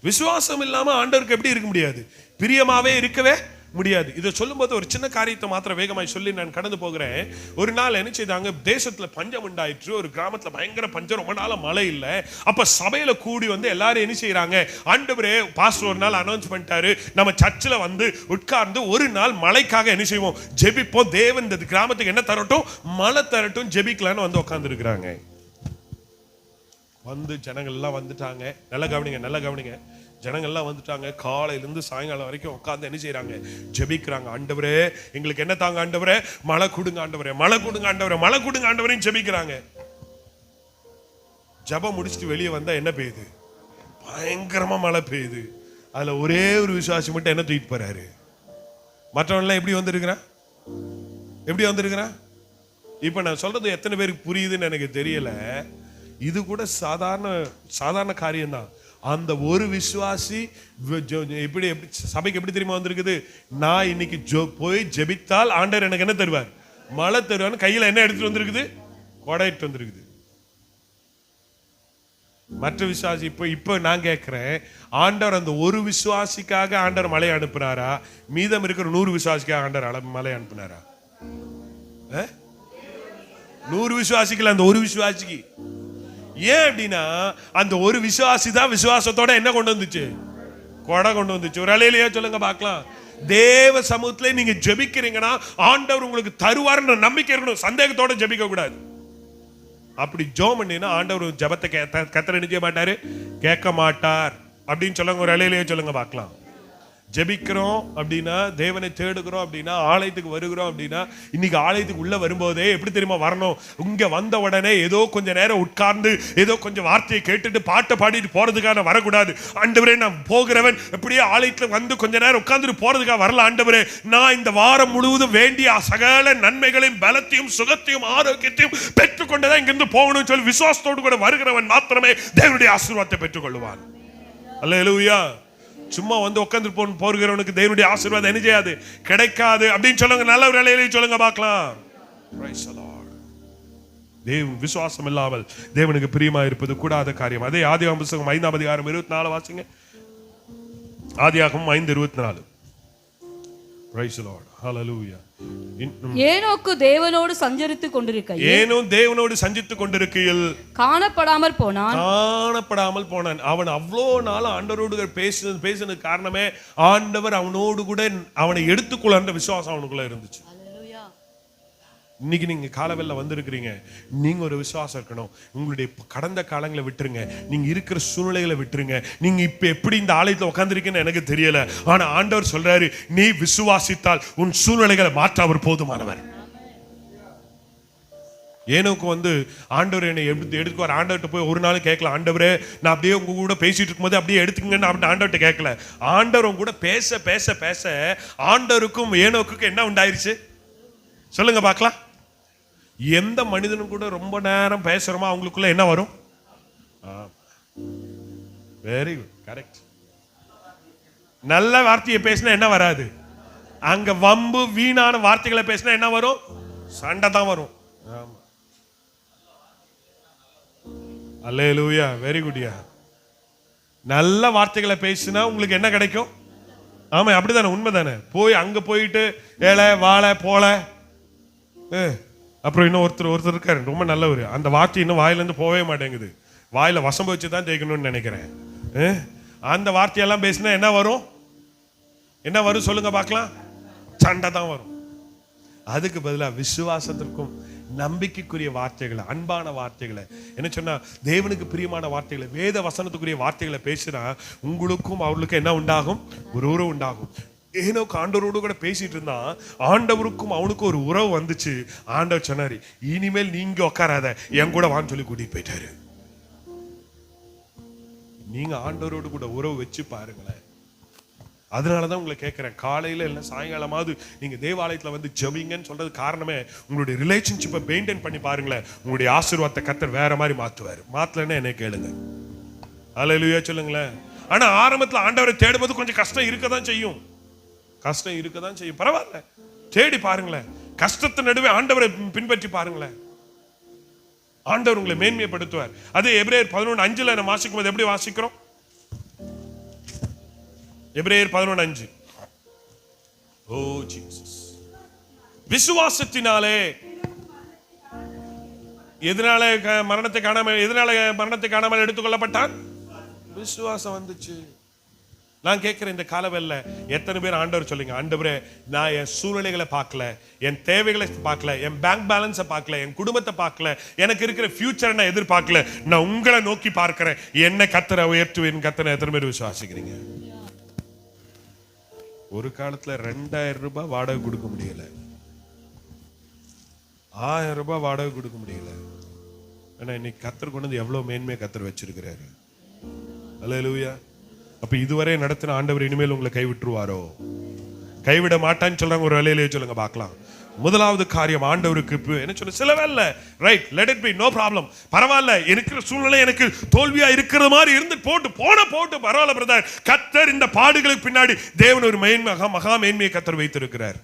S1: விசுவாசம் இல்லாம ஆண்டவருக்கு எப்படி இருக்க முடியாது, பிரியமாவே இருக்கவே முடியாது. இதை சொல்லும்போது ஒரு சின்ன காரியத்தை மாத்திரம் வேகமாய் சொல்லி நான் கடந்து போகிறேன். ஒரு நாள் என்ன செய்தாங்க, தேசத்துல பஞ்சம் உண்டாயிற்று. ஒரு கிராமத்துல பயங்கர பஞ்சம், ரொம்ப நாளா மழை இல்லை. அப்ப சபையில கூடி எல்லாரும் என்ன செய்யறாங்க, ஆண்டவரே பாஸ்டர் ஒரு நாள் அனௌன்ஸ் பண்ணிட்டாரு, நம்ம சர்ச்சில் உட்கார்ந்து ஒரு நாள் மழைக்காக என்ன செய்வோம், ஜெபிப்போம். தேவன் இந்த கிராமத்துக்கு என்ன தரட்டும், மழை தரட்டும், ஜெபிக்கலான்னு உட்கார்ந்து இருக்கிறாங்க. ஜனங்கள் எல்லாம் வந்துட்டாங்க. நல்ல கவனிங்க. ஜனங்கள்லாம் வந்துட்டாங்க. காலையிலிருந்து சாயங்காலம் வரைக்கும் உட்கார்ந்து என்ன செய்யறாங்க, ஜெபிக்கிறாங்க. ஆண்டவரே எங்களுக்கு என்ன தாங்க ஆண்டவரே, மழை கொடுங்க ஆண்டவரே, மழை கொடுங்க ஆண்டவரே, மழை கொடுங்க ஆண்டவரேன்னு ஜெபிக்கிறாங்க. ஜெபம் முடிச்சுட்டு வெளியே வந்தா என்ன பெய்யுது, பயங்கரமா மழை பெய்யுது. அதுல ஒரே ஒரு விசுவாசி மட்டும் என்ன தூக்கிட்டு போறாரு. மற்றவன் எல்லாம் எப்படி வந்திருக்கிறான். இப்ப நான் சொல்றது எத்தனை பேருக்கு புரியுதுன்னு எனக்கு தெரியல. இது கூட சாதாரண காரியம்தான். அந்த ஒரு விசுவாசி எப்படி சபைக்கு எப்படி தெரியுமா வந்திருக்குது, நான் இன்னைக்கு போய் ஜெபித்தால் ஆண்டவர் எனக்கு என்ன தருவார், மழை தருவார். கையில என்ன எடுத்துட்டு வந்திருக்குது, கொடை எடுத்து வந்திருக்குது. மற்ற விசுவாசி இப்ப நான் கேட்கிறேன், ஆண்டவர் அந்த ஒரு விசுவாசிக்காக ஆண்டவர் மழை அனுப்புனாரா, மீதம் இருக்கிற 100 விசுவாசிக்காக ஆண்டவர் மழை அனுப்புனாரா? 100 விசுவாசிக்கல, அந்த ஒரு விசுவாசிக்கு. ஏன் அப்படின்னா அந்த ஒரு விசுவாசி தான் விசுவாசத்தோட என்ன கொண்டு வந்துச்சு, கொடை கொண்டு வந்துச்சு. ஒரு அலையிலேயே சொல்லுங்க பார்க்கலாம். தேவ சமூகத்துல நீங்க ஜெபிக்கிறீங்கன்னா ஆண்டவர் உங்களுக்கு தருவார்ன்ற நம்பிக்கை இருக்கணும், சந்தேகத்தோட ஜெபிக்க கூடாது. அப்படி ஜெபம் பண்ணினா ஆண்டவர் ஜெபத்தை கர்த்தர் நினைக்க மாட்டாரு, கேட்க மாட்டார் அப்படின்னு சொல்லுங்க. ஒரு அலையிலேயே சொல்லுங்க பார்க்கலாம். ஜெபிக்கிறோம் அப்படின்னா, தேவனை தேடுகிறோம் அப்படின்னா, ஆலயத்துக்கு வருகிறோம் அப்படின்னா, இன்னைக்கு ஆலயத்துக்கு உள்ள வரும்போதே எப்படி தெரியுமா வரணும், இங்க வந்த உடனே ஏதோ கொஞ்ச நேரம் உட்கார்ந்து ஏதோ கொஞ்சம் வார்த்தையை கேட்டுட்டு பாட்டை பாடிட்டு போறதுக்காக வரக்கூடாது. ஆண்டவரே நான் போகிறவன் எப்படியே ஆலயத்துல கொஞ்ச நேரம் உட்கார்ந்துட்டு போறதுக்காக வரல. ஆண்டவரே நான் இந்த வாரம் முழுவதும் வேண்டிய சகல நன்மைகளையும் பலத்தையும் சுகத்தையும் ஆரோக்கியத்தையும் பெற்றுக்கொண்டுதான் இங்கிருந்து போகணும்னு சொல்லி விசுவாசத்தோடு கூட வருகிறவன் மாத்திரமே தேவனுடைய ஆசீர்வாதத்தை பெற்றுக்கொள்வான். அல்லேலூயா. சும்மா உட்கார்ந்து போகிறவனுக்கு தேவனுடைய ஆசீர்வாதம் என்ன செய்யாது, கிடைக்காது அப்படின்னு சொல்லுங்க. நல்ல ஒரு நிலையில சொல்லுங்க பார்க்கலாம். Price the Lord. விசுவாசம் இல்லாமல் தேவனுக்கு பிரியமா இருப்பது கூடாத காரியம். அதே ஆதியாகமம் புத்தகம் 5ஆம் அதிகாரம் 24 வாசிங்க. ஆதியாகமம் 5:24. Praise the Lord. Hallelujah.
S2: Enoch தேவனோடு சஞ்சரித்துக் கொண்டிருக்கையில் காணப்படாமல் போனான். அவன் அவ்வளோ நாள் ஆண்டவரோடு பேசினது காரணமே ஆண்டவர் அவனோடு கூட அவனை எடுத்துக்கொள்ள விசுவாசம் அவனுக்குள்ள இருந்துச்சு. இன்னைக்கு நீங்க காலவெல்ல வந்திருக்கிறீங்க, நீங்க ஒரு விசுவாசம் இருக்கணும். உங்களுடைய கடந்த காலங்களை விட்டுருங்க, நீங்க இருக்கிற சூழ்நிலைகளை விட்டுருங்க. நீங்க இப்ப எப்படி இந்த ஆலயத்துல உட்கார்ந்திருக்கீங்கன்னு எனக்கு தெரியல, ஆனா ஆண்டவர் சொல்றாரு, நீ விசுவாசித்தால் உன் சூழ்நிலைகளை மாற்ற அவர் போதுமானவர். ஏனோக்கு ஆண்டவர் என்னை எடுத்துக்குவார். ஆண்டவர்கிட்ட போய் ஒரு நாள் கேட்கல, ஆண்டவரே நான் அப்படியே உங்க கூட பேசிட்டு இருக்கும்போது அப்படியே எடுத்துக்கங்கன்னு அப்படின்னு ஆண்டவர்கிட்ட கேட்கல. ஆண்டவர் உங்க கூட பேச பேச பேச ஆண்டவருக்கும் ஏனோக்குக்கும் என்ன உண்டாயிருச்சு சொல்லுங்க பார்க்கலாம். எந்த மனிதனும் கூட ரொம்ப நேரம் பேசுறோமா அவங்களுக்குள்ள என்ன வரும்? Very good, correct. நல்ல வார்த்தையை பேசினா என்ன வராது, அங்க வம்பு வீணான வார்த்தைகளை பேசினா என்ன வரும்? சண்டை தான் வரும். அல்லேலூயா, வெரி குட்யா. நல்ல வார்த்தைகளை பேசினா உங்களுக்கு என்ன கிடைக்கும்? ஆமா, அப்படிதானே, உண்மைதானே. போய் அங்க போயிட்டு ஏழை வாழை போல அப்புறம் இன்னும் ஒருத்தர் இருக்காரு ரொம்ப நல்லவர், அந்த வார்த்தை இன்னும் வாயிலிருந்து போகவே மாட்டேங்குது. வாயில வசம்ப வச்சு தான் ஜெயிக்கணும்னு நினைக்கிறேன். அந்த வார்த்தையெல்லாம் பேசினா என்ன வரும்? என்ன வரும் சொல்லுங்க பார்க்கலாம்? சண்டை தான் வரும். அதுக்கு பதிலாக விசுவாசத்திற்கும் நம்பிக்கைக்குரிய வார்த்தைகளை, அன்பான வார்த்தைகளை, என்ன சொன்னா தேவனுக்கு பிரியமான வார்த்தைகளை, வேத வசனத்துக்குரிய வார்த்தைகளை பேசினா உங்களுக்கும் அவர்களுக்கும் என்ன உண்டாகும்? ஒரு உறவு உண்டாகும். ஏனோக்கு ஆண்டவரோடு கூட பேசிட்டு இருந்தான். ஆண்டவருக்கும் அவனுக்கும் ஒரு உறவு வந்துச்சு. ஆண்டவர் சொன்னாரு, இனிமேல் நீங்க உட்காராத, என் கூட வான்னு சொல்லி கூட்டிட்டு போயிட்டாரு. நீங்க ஆண்டவரோடு கூட உறவு வச்சு பாருங்களேன். அதனாலதான் உங்களை கேட்கிறேன், காலையில இல்ல சாயங்காலமாவது நீங்க தேவாலயத்துல வந்து ஜெபிங்கன்னு சொல்றது காரணமே உங்களுடைய ரிலேஷன்ஷிப்பை மெயின்டைன் பண்ணி பாருங்களேன். உங்களுடைய ஆசீர்வாதத்தை கர்த்தர் வேற மாதிரி மாத்துவாரு. மாத்தலன்னா என்ன கேளுங்க. அல்லேலூயா சொல்லுங்களேன். ஆனா ஆரம்பத்துல ஆண்டவரை தேடும்போது கொஞ்சம் கஷ்டம் இருக்கதான் செய்யும். கஷ்டம் இருக்கதான் செய்யும். பரவாயில்ல, தேடி பாருங்களேன். கஷ்டத்தின் நடுவே ஆண்டவரை பின்பற்றி பாருங்களேன். ஆண்டவர் உங்களை மேன்மைப்படுத்துவார். அதே எபிரேயர் 11:5 நம்ம வாசிக்கும் போது எப்படி வாசிக்கிறோம்? எபிரேயர் 11:5. ஓ ஜீசஸ். விசுவாசத்தினாலே எதனால மரணத்தை காணாமல் எடுத்துக்கொள்ளப்பட்டான்? விசுவாசம் வந்துச்சு. நான் கேட்கிறேன், இந்த காலவெல்ல எத்தனை பேர் ஆண்டவர் சொல்லுங்க, ஆண்டவரே நான் என் சூழ்நிலைகளை பார்க்கல, என் தேவைகளை பார்க்கல, என் பேங்க் பேலன்ஸை பார்க்கல, என் குடும்பத்தை பார்க்கல, எனக்கு இருக்கிற ஃபியூச்சரை நான் எதிர்பார்க்கல, நான் உங்களை நோக்கி பார்க்கிறேன், என்ன கர்த்தரை உயர்த்துவேன். கர்த்தரை எத்தனை பேர் விசுவாசிக்கிறீங்க? ஒரு காலத்துல 2000 ரூபாய் வாடகை கொடுக்க முடியல, 1000 ரூபாய் வாடகை கொடுக்க முடியல. ஆனா இன்னைக்கு கர்த்தர் கொண்டு வந்து எவ்வளவு மேன்மையை கர்த்தர் வச்சிருக்கிறாரு. அல்லேலூயா. அப்ப இதுவரை நடத்தின ஆண்டவர் இனிமேல் உங்களை கைவிட்டுருவாரோ? கைவிட மாட்டான்னு சொல்றாங்க. ஒரு வேலையிலேயே சொல்லுங்க பார்க்கலாம். முதலாவது காரியம், ஆண்டவருக்கு என்ன சொல்ல, சில வேலை right, let it be, no problem, பரவாயில்ல, இருக்கிற சூழ்நிலை எனக்கு தோல்வியா இருக்கிற மாதிரி இருந்து போட்டு பரவாயில்ல பிரதர். கர்த்தர் இந்த பாடுகளுக்கு பின்னாடி தேவன் ஒரு மகா மேன்மையை கர்த்தர் வைத்திருக்கிறார்.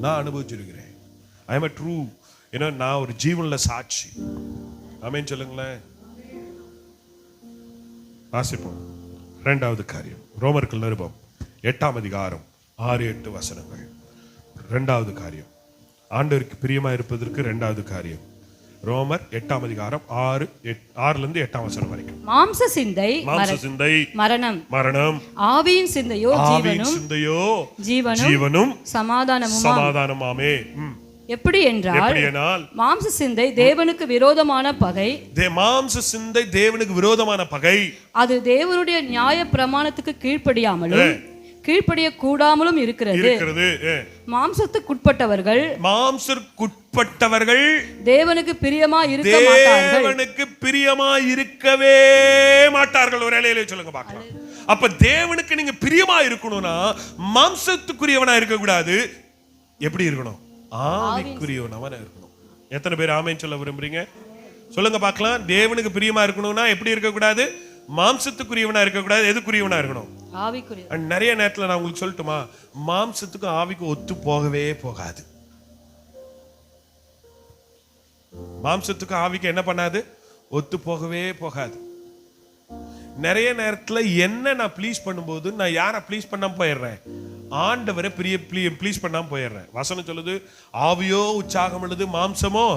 S2: நான் அனுபவிச்சிருக்கிறேன். ஐ எம் a true, நான் ஒரு ஜீவன்ல சாட்சி. ஆமென் சொல்லுங்களேன். வாசிப்போம். இரண்டாவது காரியம், ரோமர்கள் நிருபம் 8ஆம் அதிகாரம் 6-8 வசனங்கள். இரண்டாவது காரியம், ஆண்டவருக்கு பிரியமா இருப்பதற்கு இரண்டாவது காரியம். ரோமர் 8ஆம் அதிகாரம் 6-8 வரைக்கும்.
S3: மாம்ச சிந்தை மரணம், ஆவியின் சிந்தையோ ஜீவனும்
S2: சமாதானமுமாமே.
S3: எப்படி என்றால் மாம்ச சிந்தை தேவனுக்கு விரோதமான பகை.
S2: மாம்ச சிந்தை தேவனுக்கு விரோதமான பகை.
S3: அது தேவனுடைய நியாய பிரமாணத்துக்கு கீழ்ப்படியாமலும் கீழ்ப்படிய கூடாமலும் இருக்கிறது. மாம்சத்துக்குட்பட்டவர்கள் தேவனுக்கு பிரியமா
S2: இருக்கவே மாட்டார்கள். ஒரு இலையிலே சொல்லுங்க பார்க்கலாம். அப்ப தேவனுக்கு நீங்க பிரியமா இருக்கணும்னா மாம்சத்துக்குரியவனா இருக்க கூடாது. எப்படி இருக்கணும்? ஆவிக்குரியவனா இருக்கணும். எத்தனை பேர் ஆமென் சொல்ல விரும்புறீங்க? சொல்லுங்க பார்க்கலாம். தேவனுக்கு பிரியமா இருக்கணும்னா எப்படி இருக்க கூடாது? மாம்சத்துக்குரியவனா இருக்க கூடாது. எதுக்குரியவனா இருக்கணும்?
S3: ஆவிக்குரிய.
S2: நிறைய நேரத்துல நான் உங்களுக்கு சொல்லட்டுமா, மாம்சத்துக்கும் ஆவிக்கும் ஒத்து போகவே போகாது. மாம்சத்துக்கும் ஆவிக்கும் என்ன பண்ணாது? ஒத்து போகவே போகாது. நிறைய நேரத்துல என்ன நான் ப்ளீஸ் பண்ணும்போது நான் யாரை ப்ளீஸ் பண்ணாம போயிடுறேன்? ஆண்டவரை ப்ளீஸ் பண்ணாம போயிடுறேன். வசனம் சொல்லுது, ஆவியோ உற்சாகம் உள்ளது, மாம்சமோ.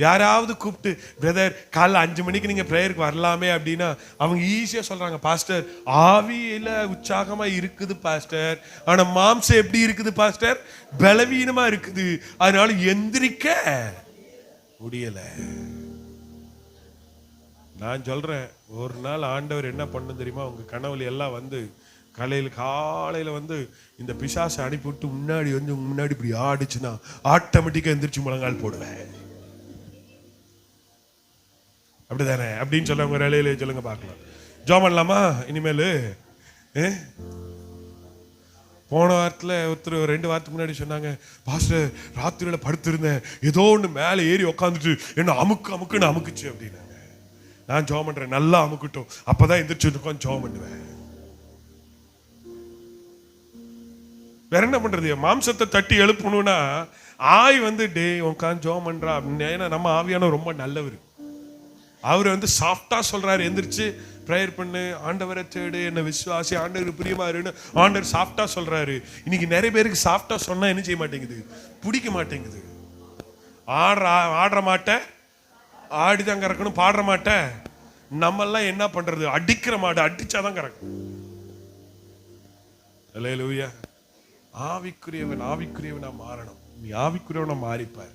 S2: யாராவது கூப்பிட்டு, பிரதர் காலைல 5 மணிக்கு நீங்க பிரேயருக்கு வரலாமே அப்படின்னா அவங்க ஈஸியா சொல்றாங்க, பாஸ்டர் ஆவியில உற்சாகமா இருக்குது பாஸ்டர், ஆனா மாம்சம் எப்படி இருக்குது பாஸ்டர்? பலவீனமா இருக்குது, அதனால எந்திரிக்க முடியல. நான் சொல்றேன், ஒரு நாள் ஆண்டவர் என்ன பண்ணு தெரியுமா? உங்க கனவுல எல்லாம் வந்து காலையில வந்து இந்த பிசாசை அனுப்பிவிட்டு முன்னாடி இப்படி ஆடிச்சுன்னா ஆட்டோமேட்டிக்கா எந்திரிச்சு முழங்கால் போடுவேன். அப்படிதானே? அப்படின்னு சொல்லுவாங்க. ஒரு வேலையிலே சொல்லுங்க பார்க்கலாம். ஜெபம் பண்ணலாமா இனிமேல்? போன வாரத்தில் ஒருத்தர் 2 வாரத்துக்கு முன்னாடி சொன்னாங்க, பாஸ்டர் ராத்திரியில படுத்திருந்தேன், ஏதோ ஒன்று மேலே ஏறி உக்காந்துட்டு என்ன அமுக்குன்னு அமுக்குச்சு அப்படின்னாங்க. நான் ஜெபம் பண்றேன், நல்லா அமுக்கட்டும், அப்பதான் எந்திரிச்சு உட்காந்து ஜெபம் பண்ணுவேன். வேற என்ன பண்றது? மாம்சத்தை தட்டி எழுப்பணும்னா ஆய் வந்து டே உட்காந்து ஜெபம் பண்றா அப்படின்னு. ஏன்னா நம்ம ஆவியான ரொம்ப நல்லவர். அவர் வந்து சாஃப்டா சொல்றாரு, எந்திரிச்சு ப்ரேயர் பண்ணு, ஆண்டவரை தேடு, என்ன விசுவாசி, ஆண்டவர் பிரியமா இருன்னு ஆண்டவர் சாஃப்டா சொல்றாரு. இன்னைக்கு நிறைய பேருக்கு சாஃப்டா சொன்னா என்ன செய்ய மாட்டேங்குது? பிடிக்க மாட்டேங்குது. ஆடுற மாட்டேன், ஆடிதான் கறக்கணும், பாடுற மாட்டேன். நம்ம எல்லாம் என்ன பண்றது? அடிக்கிற மாடு அடிச்சாதான் கறக்கும். அல்லேலூயா. ஆவிக்குரியவனா மாறணும். நீ ஆவிக்குரியவனா மாறிப்பார்.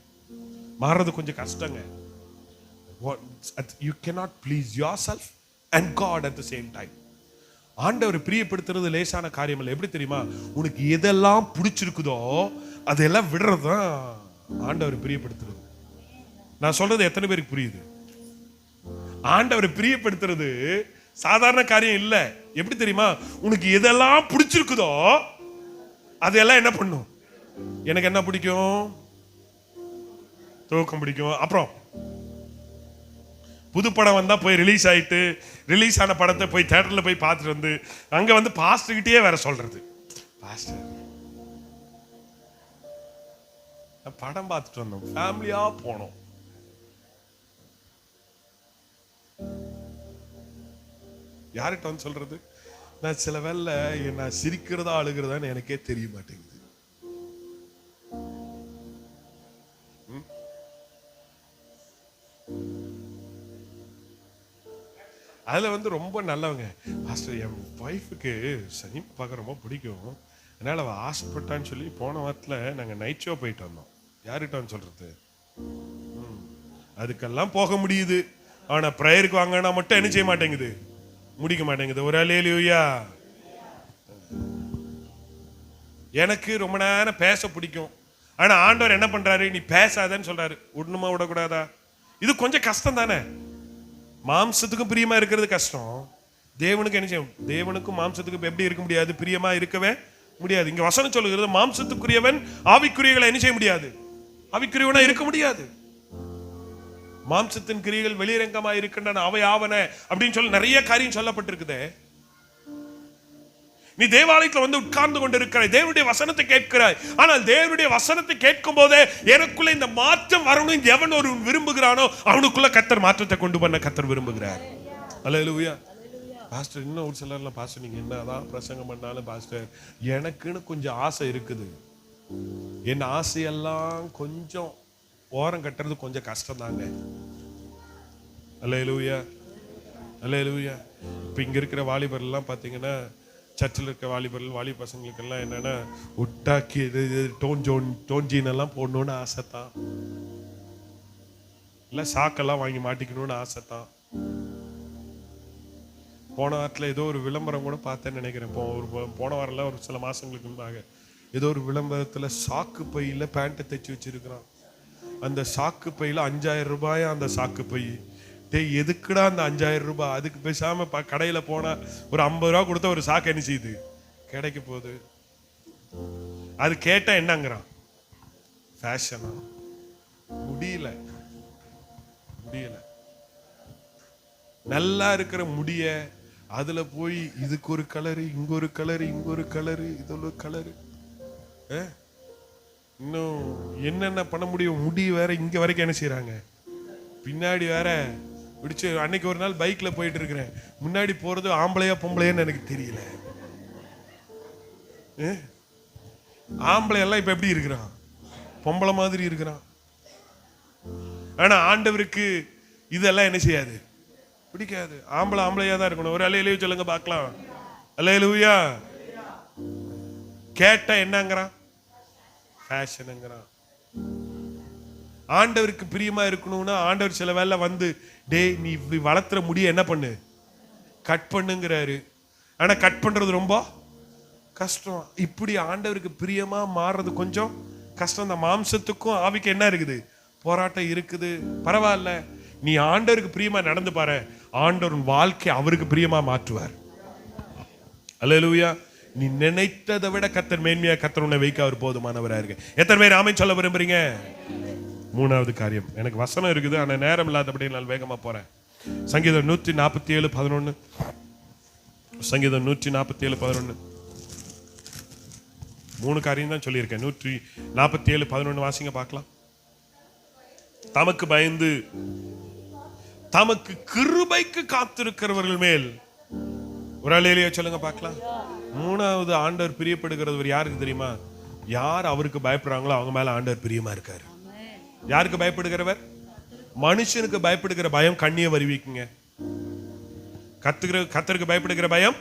S2: மாறுறது கொஞ்சம் கஷ்டங்க. You cannot please yourself and God at the same time. ஆண்டவர் பிரியப்படுத்துறது லேசான காரியம் இல்லை. எப்படி தெரியுமா? உனக்கு எதெல்லாம் பிடிச்சிருக்குதோ அதெல்லாம் விடுறது தான் ஆண்டவர் பிரியப்படுத்துறது. நான் சொல்றது எத்தனை பேருக்கு புரியுது? ஆண்டவர் பிரியப்படுத்துறது சாதாரண காரியம் இல்லை. எப்படி தெரியுமா? உனக்கு எதெல்லாம் பிடிச்சிருக்குதோ அதெல்லாம் என்ன பண்ணும்? எனக்கு என்ன பிடிக்கும்? தூக்கம் பிடிக்கும். அப்புறம் புது படம் வந்தா போய் ரிலீஸ் ஆன படத்தை போய் தியேட்டர்ல போய் பார்த்துட்டு வந்து அங்க வந்து பாஸ்டர் கிட்டயே வேற சொல்றது, பாஸ்டர் படம் பார்த்துட்டு வந்தோம், ஃபேமிலியா போனோம். யார்கிட்ட வந்து சொல்றது? நான் சில வேளை நான் சிரிக்கிறதா அழுகிறதான்னு எனக்கே தெரிய மாட்டேங்குது. அதுல வந்து ரொம்ப நல்லவங்க, பாஸ்டர் என் ஒய்ஃபுக்கு சினிமா பார்க்க ரொம்ப பிடிக்கும், அதனால அவள் ஆசைப்பட்டான்னு சொல்லி போன வாரத்தில் நாங்கள் நைட் ஷோ போயிட்டு வந்தோம். யார்கிட்ட வந்து சொல்றது? அதுக்கெல்லாம் போக முடியுது. ஆனா ப்ரேயருக்கு வாங்கினா மட்டும் என்ன செய்ய மாட்டேங்குது, முடிக்க மாட்டேங்குது. ஒரு அல்லேலூயா. எனக்கு ரொம்ப நேரம் பேச பிடிக்கும், ஆனா ஆண்டவர் என்ன பண்றாரு? நீ பேசாதன்னு சொல்றாரு. விடணுமா விடக்கூடாதா? இது கொஞ்சம் கஷ்டம் தானே. மாம்சத்துக்கும் பிரியமா இருக்கிறது கஷ்டம். தேவனுக்கு என்ன செய்யும்? தேவனுக்கும் மாம்சத்துக்கும் எப்படி இருக்க முடியாது? பிரியமா இருக்கவே முடியாது. இங்க வசனம் சொல்லுகிறது, மாம்சத்துக்குரியவன் ஆவிக்குரியவர்களை என்ன செய்ய முடியாது? ஆவிக்குரியவனா இருக்க முடியாது. மாம்சத்தின் கிரியைகள் வெளிரங்கமா இருக்கின்றன, அவை ஆவன அப்படின்னு சொல்லி நிறைய காரியம் சொல்லப்பட்டிருக்குதே. நீ தேவாலயத்தில் வந்து உட்கார்ந்து கொண்டு இருக்கிறாய், தேவனுடைய வசனத்தை கேட்கிறாய். ஆனால் தேவனுடைய வசனத்தை கேட்கும் போதே எனக்குள்ள இந்த மாற்றம் வரணும். எவன் ஒரு விரும்புகிறானோ அவனுக்குள்ள கர்த்தர் மாற்றத்தை கொண்டு பண்ண கர்த்தர் விரும்புகிறார். அல்லேலூயா. பாஸ்டர் இன்னும் ஒரு சிலர்லாம், பாஸ்டர் நீங்க என்னதான் பிரசங்கம் பண்ணாலும் பாஸ்டர் எனக்குன்னு கொஞ்சம் ஆசை இருக்குது, என் ஆசையெல்லாம் கொஞ்சம் ஓரம் கட்டுறது கொஞ்சம் கஷ்டம் தாங்க. அல்லேலூயா, அல்லேலூயா. இப்போ இங்க இருக்கிற வாலிபர் எல்லாம் பாத்தீங்கன்னா, சர்ச்சில் இருக்க வாலி பசங்களுக்கெல்லாம் என்னன்னா உட்டாக்கி டோன் ஜீன் எல்லாம் போடணும்னு ஆசை தான், இல்லை சாக்கெல்லாம் வாங்கி மாட்டிக்கணும்னு ஆசை தான். போன வாரத்தில் ஏதோ ஒரு விளம்பரம் கூட பார்த்தேன்னு நினைக்கிறேன். போன வாரம்ல ஒரு சில மாசங்களுக்கு முன்பாக ஏதோ ஒரு விளம்பரத்தில் சாக்கு பையில பேண்ட்டை தைச்சு வச்சிருக்கிறான். அந்த சாக்கு பையில 5000 ரூபாயா அந்த சாக்கு பை. எதுக்குடா அந்த 5000 ரூபாய்? அதுக்கு பேசாம கடையில போனா ஒரு 50 ரூபா கொடுத்த ஒரு சாக்கு என்ன செய்யுது, கிடைக்க போகுது. அது கேட்டா என்னங்கிறான்? ஃபேஷனா? முடியல. நல்லா இருக்கிற முடிய அதுல போய் இதுக்கு ஒரு கலரு, இங்க ஒரு கலரு, இங்க ஒரு கலரு, இது ஒரு கலரு. இன்னும் என்னென்ன பண்ண முடியும்? முடி வேற இங்க வரைக்கும் என்ன செய்யறாங்க, பின்னாடி வேற பிடிச்சு. அன்னைக்கு ஒரு நாள் பைக்ல போயிட்டு இருக்கிறேன், முன்னாடி போறது ஆம்பளையா பொம்பளையான்னு எனக்கு தெரியல. ஆம்பளை எல்லாம் இப்ப எப்படி இருக்கிறான்? பொம்பளை மாதிரி இருக்கிறான். ஆனா ஆண்டவருக்கு இதெல்லாம் என்ன செய்யாது, பிடிக்காது. ஆம்பளையா தான் இருக்கணும். ஒரு அல்லேலூயா சொல்லுங்க பார்க்கலாம். அல்லேலூயா. கேட்டா என்னங்கிறான்? ஃபேஷனுங்கிறான். ஆண்டவருக்கு பிரியமா இருக்கணும்னா ஆண்டவர் சில வேளை வந்து, டேய் நீ வளர்த்துற முடிய என்ன பண்ணு, கட் பண்ணுங்கிறாரு. ஆனா கட் பண்றது ரொம்ப கஷ்டம். இப்படி ஆண்டவருக்கு பிரியமா மாறுறது கொஞ்சம் கஷ்டம். இந்த மாம்சத்துக்கும் ஆவிக்கு என்ன இருக்குது, போராட்டம் இருக்குது. பரவாயில்ல, நீ ஆண்டவருக்கு பிரியமா நடந்து பாரு, ஆண்டவர் வாழ்க்கை அவருக்கு பிரியமா மாற்றுவார். அல்லேலூயா. நீ நினைத்ததை விட கர்த்தர் மேன்மையா கர்த்தர் உன்னை வைக்க அவர் போதுமானவரா இருக்கு. எத்தனை பேர் ஆமென் சொல்ல விரும்புறீங்க? மூணாவது காரியம், எனக்கு வசனம் இருக்குது ஆனா நேரம் இல்லாதபடி நான் வேகமா போறேன். சங்கீதம் 147:11. சங்கீதம் 147:11. 3 காரியம் தான் சொல்லியிருக்கேன். 147:11 வாசிங்க பார்க்கலாம். தமக்கு பயந்து தமக்கு கிருபைக்கு காத்திருக்கிறவர்கள் மேல் ஒரு அல்லேலூயா சொல்லுங்க பார்க்கலாம். மூணாவது ஆண்டவர் பிரியப்படுகிறவர் யாருக்கு தெரியுமா? யார் அவருக்கு பயப்படுறாங்களோ அவங்க மேல ஆண்டவர் பிரியமா இருக்காரு. யாருக்கு பயப்படுகிறவர்? மனுஷனுக்கு பயப்படுகிற பயம் கண்ணிய வருவிக்குங்க. கர்த்தருக்கு பயப்படுகிற பயம்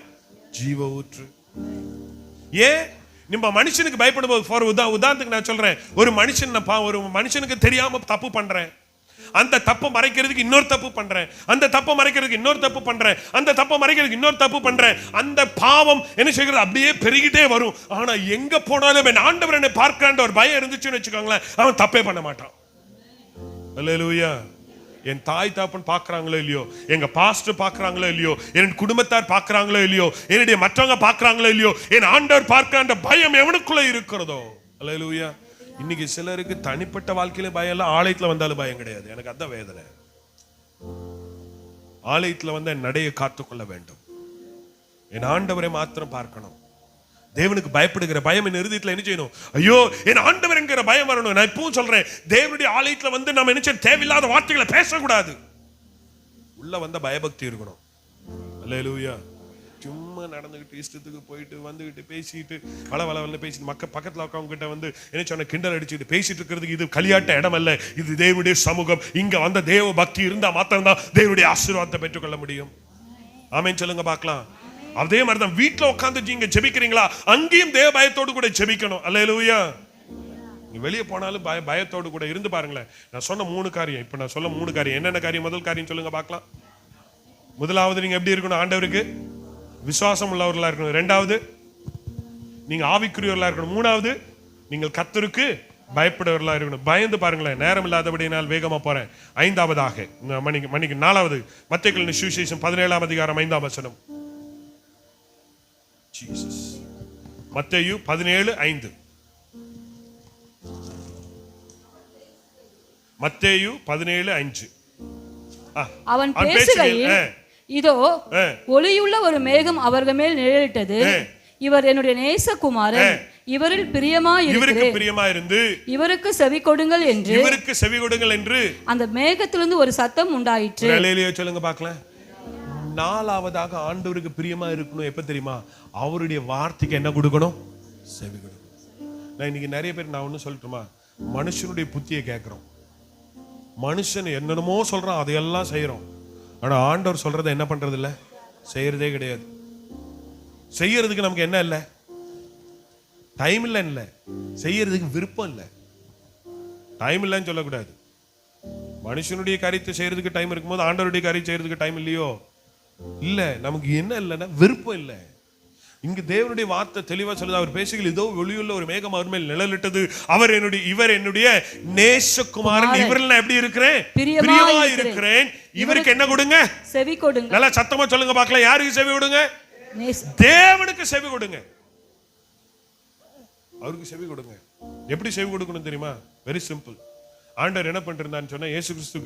S2: ஜீவ ஊற்று. ஏன் நம்ம மனுஷனுக்கு பயப்படும் போது உதாரணத்துக்கு நான் சொல்றேன், ஒரு மனுஷனுக்கு தெரியாம தப்பு பண்றேன், அந்த தப்பை மறைக்கிறதுக்கு இன்னொரு தப்பு பண்றேன், அந்த தப்பை மறைக்கிறதுக்கு இன்னொரு தப்பு பண்றேன், அந்த தப்பை மறைக்கிறதுக்கு இன்னொரு தப்பு பண்றேன். அந்த பாவம் என்ன செய்கிறது, அப்படியே பெருகிட்டே வரும். ஆனா எங்க போனாலும் என் ஆண்டவர் என்னை பார்க்கிறான்ற ஒரு பயம் இருந்துச்சுன்னு வச்சுக்கோங்களேன், அவன் தப்பே பண்ண மாட்டான். அல்லேலூயா. என் தாய் தாப்பன் பார்க்கறாங்களோ இல்லையோ, எங்க பாஸ்டர் பார்க்கறாங்களோ இல்லையோ, என் குடும்பத்தார் பார்க்கறாங்களோ இல்லையோ, என்னுடைய மற்றவங்க பார்க்கறாங்களோ இல்லையோ, என் ஆண்டவர் பார்க்கறான்ற பயம் எவனுக்குள்ள இருக்கிறதோ. அல்லேலூயா. இன்னைக்கு சிலருக்கு தனிப்பட்ட வாழ்க்கையில பயம் இல்ல, ஆலயத்துல வந்தாலும் பயம் கிடையாது. எனக்கு அதான் வேதனை. ஆலயத்துல வந்து என் நடையை காத்துக்கொள்ள வேண்டும், என் ஆண்டவரை மாத்திரம் பார்க்கணும். தேவனுக்கு பயப்படுகிற பயம் என் இருதயத்துல என்ன செய்யணும், ஐயோ என் ஆண்டவர் என்கிற பயம் வரணும். நான் இப்பவும் சொல்றேன், தேவனுடைய ஆலயத்துல வந்து நம்ம என்ன செய்யணும், தேவையில்லாத வார்த்தைகளை பேசக்கூடாது. உள்ள வந்த பயபக்தி இருக்கணும். அல்லேலூயா. சும்மா நடந்துகிட்டு இஷ்டத்துக்கு போயிட்டு வந்துகிட்டு பேசிட்டு வளவளவல்ல பேசிட்டு பக்கத்துல உட்காந்து கிட்ட வந்து என்ன சொன்ன கிண்டல் அடிச்சுட்டு பேசிட்டு இருக்கிறதுக்கு இது களியாட்ட இடம் அல்ல, இது தேவனுடைய சமூகம். இங்க வந்த தேவ பக்தி இருந்தா மாத்திரம்தான் தேவனுடைய ஆசீர்வாதத்தை பெற்றுக்கொள்ள முடியும். ஆமென் சொல்லுங்க பார்க்கலாம். அதே மாதிரிதான் வீட்டுல உட்காந்து நீங்க ஜெபிக்கிறீங்களா, அங்கேயும் தேவ பயத்தோடு கூட ஜெபிக்கணும். அல்லேலூயா. நீங்க வெளியே போனாலும் பயத்தோடு கூட இருந்து பாருங்களேன். நான் சொன்ன 3 காரியம், இப்ப நான் சொல்ல 3 காரியம். என்னென்ன காரியம்? முதல் காரியம் சொல்லுங்க பார்க்கலாம். முதலாவது, நீங்க எப்படி இருக்கணும், ஆண்டவருக்கு விசுவாசம் உள்ளவர்களா இருக்கணும். 2வது, நீங்க ஆவிக்குரியவர்களா இருக்கணும். 3வது, நீங்கள் கர்த்தருக்கு பயப்படுவர்களா இருக்கணும். பயந்து பாருங்களேன், நேரம் இல்லாதபடியினால் வேகமா போறேன். 5வதாக மணிக்கு 4வது, மத்தேயு சுவிசேஷம் 17ஆம் அதிகாரம் 5ஆம் வசனம். ஜீசஸ். மத்தேயு 17:5. மத்தேயு 17:5.
S3: அவன் பேசுகையில், இதோ ஒளியுள்ள ஒரு மேகம் அவர்கள் மேல் நிழலிட்டது, இவர் என்னுடைய நேசகுமாரன், இவரில் பிரியமாயிருந்து இவருக்கு செவி கொடுங்கள் என்று அந்த மேகத்திலிருந்து ஒரு சத்தம் உண்டாயிற்று.
S2: அல்லேலூயா சொல்லுங்க பார்க்கலாம். 4வதாக ஆண்டவருக்கு பிரியமா இருக்கணும். எப்ப தெரியுமா, அவருடைய வார்த்தைக்கு என்ன கொடுக்கணும், செவி கொடுக்கணும். நான் இன்னைக்கு நிறைய பேர், நான் ஒண்ணு சொல்லட்டுமா, மனுஷனுடைய புத்தியை கேட்கிறோம். மனுஷன் என்னென்னமோ சொல்றான், அதையெல்லாம் செய்யறோம். ஆனா ஆண்டவர் சொல்றதை என்ன பண்றது இல்ல, செய்யறதே கிடையாது. செய்யறதுக்கு நமக்கு என்ன இல்ல, டைம் இல்ல, செய்யறதுக்கு விருப்பம் இல்ல. டைம் இல்லைன்னு சொல்லக்கூடாது. மனுஷனுடைய காரியத்தை செய்யறதுக்கு டைம் இருக்கும்போது ஆண்டவருடைய காரியம் செய்யறதுக்கு டைம் இல்லையோ, இல்ல. நமக்கு என்ன இல்லைன்னா விருப்பம் இல்லை. இங்க தேவனுடைய வார்த்தை தெளிவா சொல்லுது. அவர் பேசுகையில், இதோ ஒளியுள்ள ஒரு மேகம் அவர் மேல் நிழலிட்டது, இவர் என்னுடைய நேசகுமாரன், இவரில் எப்படி இருக்கிறேன், பிரியமா இருக்கிறேன், இவருக்கு என்ன கொடுங்க,
S3: செவி கொடுங்க.
S2: நல்லா சத்தமா சொல்லுங்க பார்க்கலாம். யாருக்கு செவி கொடுங்க, தேவனுக்கு செவி கொடுங்க. அவருக்கு செவி கொடுங்க. எப்படி செவி கொடுக்கணும் தெரியுமா, வெரி சிம்பிள். ஆண்டவர் என்ன பண்ணிருந்தான்னு சொன்னா, இயேசு கிறிஸ்து